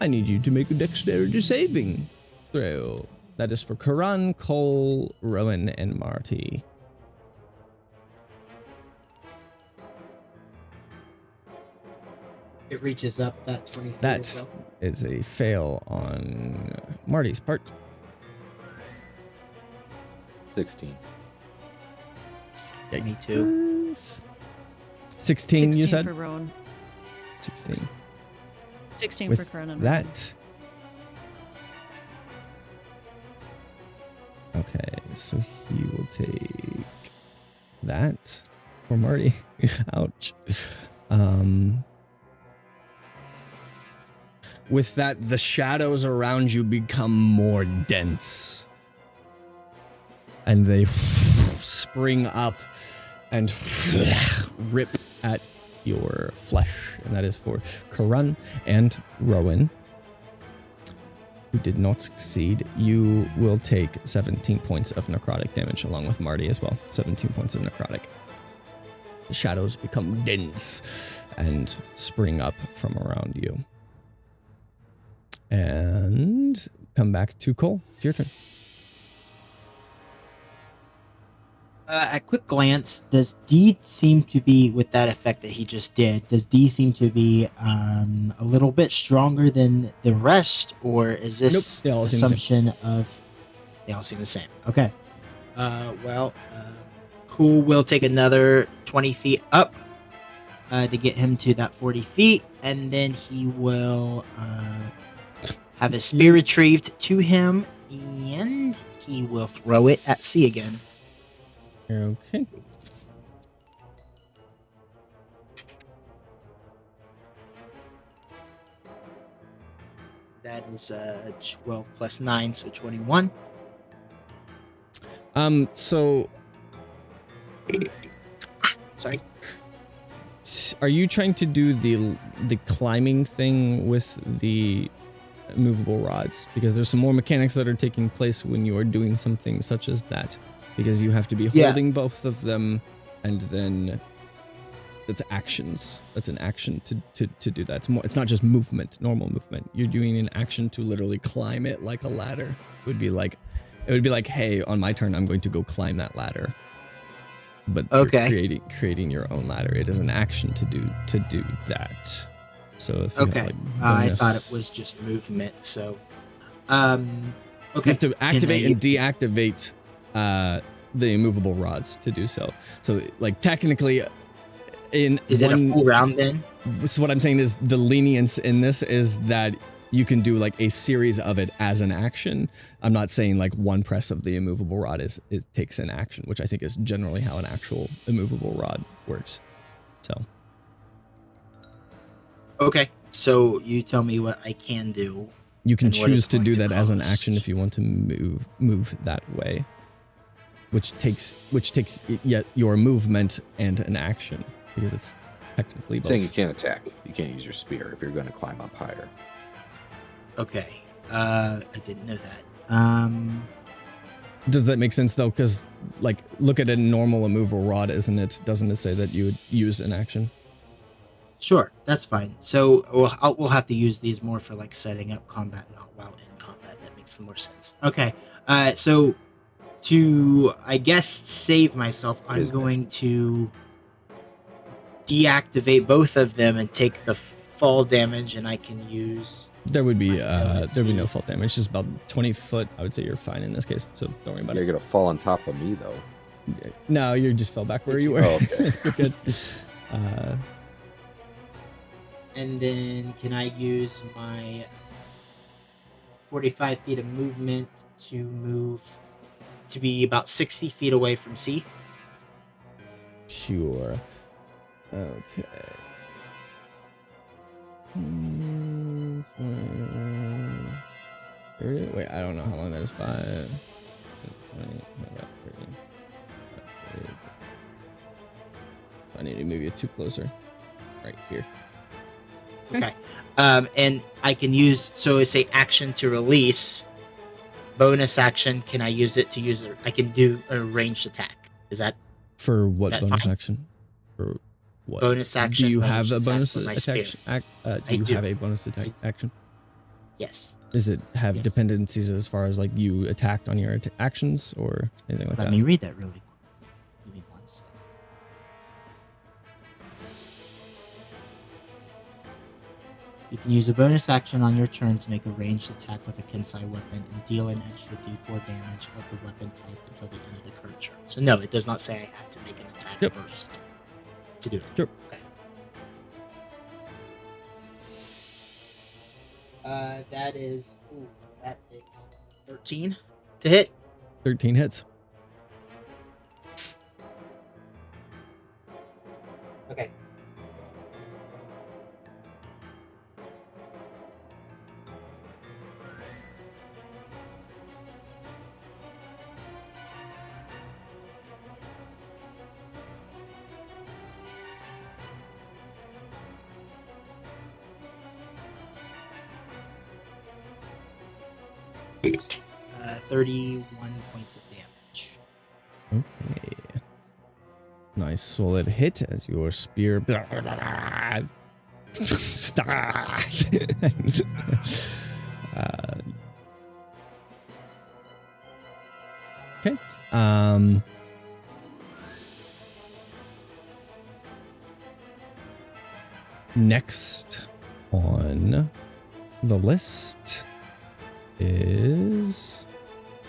I need you to make a dexterity saving throw. That is for Karan, Cole, Rowan, and Marty. It reaches up that 20 feet. That or so. is a fail on Marty's part. 16. 22. 16, you said? for Rowan. 16. 16 With for Karan and Rowan. that... Okay, so he will take that for Marty. Ouch. With that, the shadows around you become more dense. And they spring up and rip at your flesh. And that is for Karan and Rowan, who did not succeed. You will take 17 points of necrotic damage along with Marty as well. 17 points of necrotic. The shadows become dense and spring up from around you. And come back to Cole. It's your turn. At quick glance, does D seem to be, with that effect that he just did, does D seem to be a little bit stronger than the rest, or is this Nope, they all seem the assumption of they all seem the same? Okay. Cool will take another 20 feet up to get him to that 40 feet, and then he will have his spear retrieved to him, and he will throw it at C again. Okay. That is 12 plus 9, so 21. So Sorry. are you trying to do the climbing thing with the movable rods? Because there's some more mechanics that are taking place when you are doing something such as that. Because you have to be Yeah. holding both of them, and then that's actions. That's an action to do that. It's not just movement, normal movement. You're doing an action to literally climb it like a ladder. It would be like, hey, on my turn, I'm going to go climb that ladder. But Okay. you're creating your own ladder. It is an action to do that. So if you Okay. have, like, I bonus- thought it was just movement, so You okay. have to activate I- and deactivate the immovable rods to do so. So, like, technically, in Is it a one, full round then? so what I'm saying is the lenience in this is that you can do like a series of it as an action. I'm not saying like one press of the immovable rod it takes an action, which I think is generally how an actual immovable rod works. So Okay. So you tell me what I can do. you can And what choose it's to going do to that as an cost. action if you want to move that way, which takes yet your movement and an action, because it's technically both. Saying you can't attack. You can't use your spear if you're going to climb up higher. Okay. I didn't know that. Does that make sense though? Because like, look at a normal immovable rod, isn't it? Doesn't it say that you would use an action? Sure, that's fine. So we'll have to use these more for like setting up combat, not while in combat. That makes more sense. Okay. So to, I guess, save myself, I'm going to deactivate both of them and take the fall damage, and I can use. There would be no fall damage. Just about 20 foot. I would say you're fine in this case. So don't worry about You're it. gonna fall on top of me though. No, you just fell back where you were. Oh, okay. You're good. And then can I use my 45 feet of movement to move to be about 60 feet away from C? Sure. Okay. Wait, I don't know how long that is. 5, 20, 30. I need to move you two closer. Right here. Okay. And I can use, so it's a action to release. Bonus action, can I use it to use it? I can do a ranged attack. Is that For what that bonus fine? action? For what? Bonus action? Do you ranged have a attack bonus with my attack? spear? Do you do. have a bonus attack action? Yes. Does it have Yes. dependencies as far as like you attacked on your actions or anything like Let that? me read that really quick. Give me 1 second. You can use a bonus action on your turn to make a ranged attack with a Kensai weapon and deal an extra d4 damage of the weapon type until the end of the current turn. So no, it does not say I have to make an attack Yep. first to do it. Sure. Okay. That is, that takes 13 to hit. 13 hits. Okay. Please. 31 points of damage. Okay. Nice solid hit as your spear. Okay. Next on the list is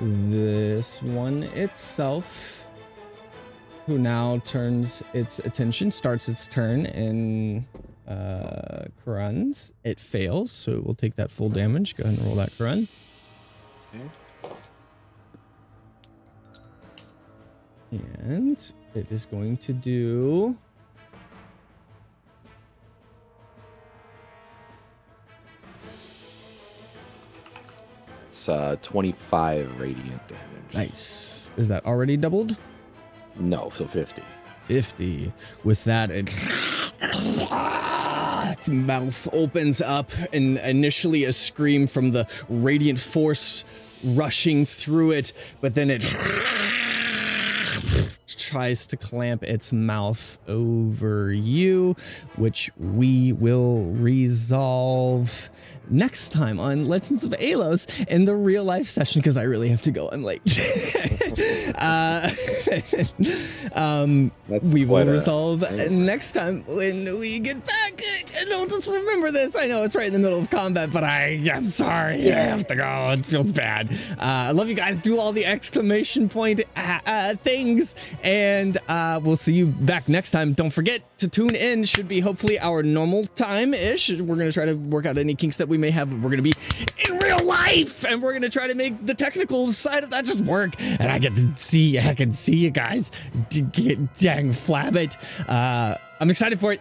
this one itself, who now turns its attention, starts its turn in Karun's. It fails, so it will take that full damage. Go ahead and roll that, Karun. And it is going to do... It's 25 radiant damage. Nice. Is that already doubled? No, so 50. 50. With that, its mouth opens up, and initially a scream from the radiant force rushing through it, but then it tries to clamp its mouth over you, which we will resolve next time on Legends of Aelos in the real life session, because I really have to go. I'm late. We will resolve next time when we get back. And I'll just remember this. I know it's right in the middle of combat, but I'm sorry. I have to go. It feels bad. I love you guys. Do all the exclamation point things, and we'll see you back next time. Don't forget to tune in. Should be hopefully our normal time-ish. We're going to try to work out any kinks that we may have. We're going to be in real life, and we're going to try to make the technical side of that just work. And I can see you guys. Dang flab it. I'm excited for it.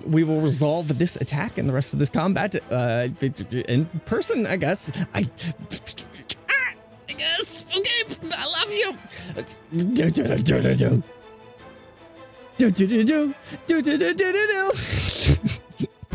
We will resolve this attack and the rest of this combat in person, I guess. I guess. Okay, I love you. Do.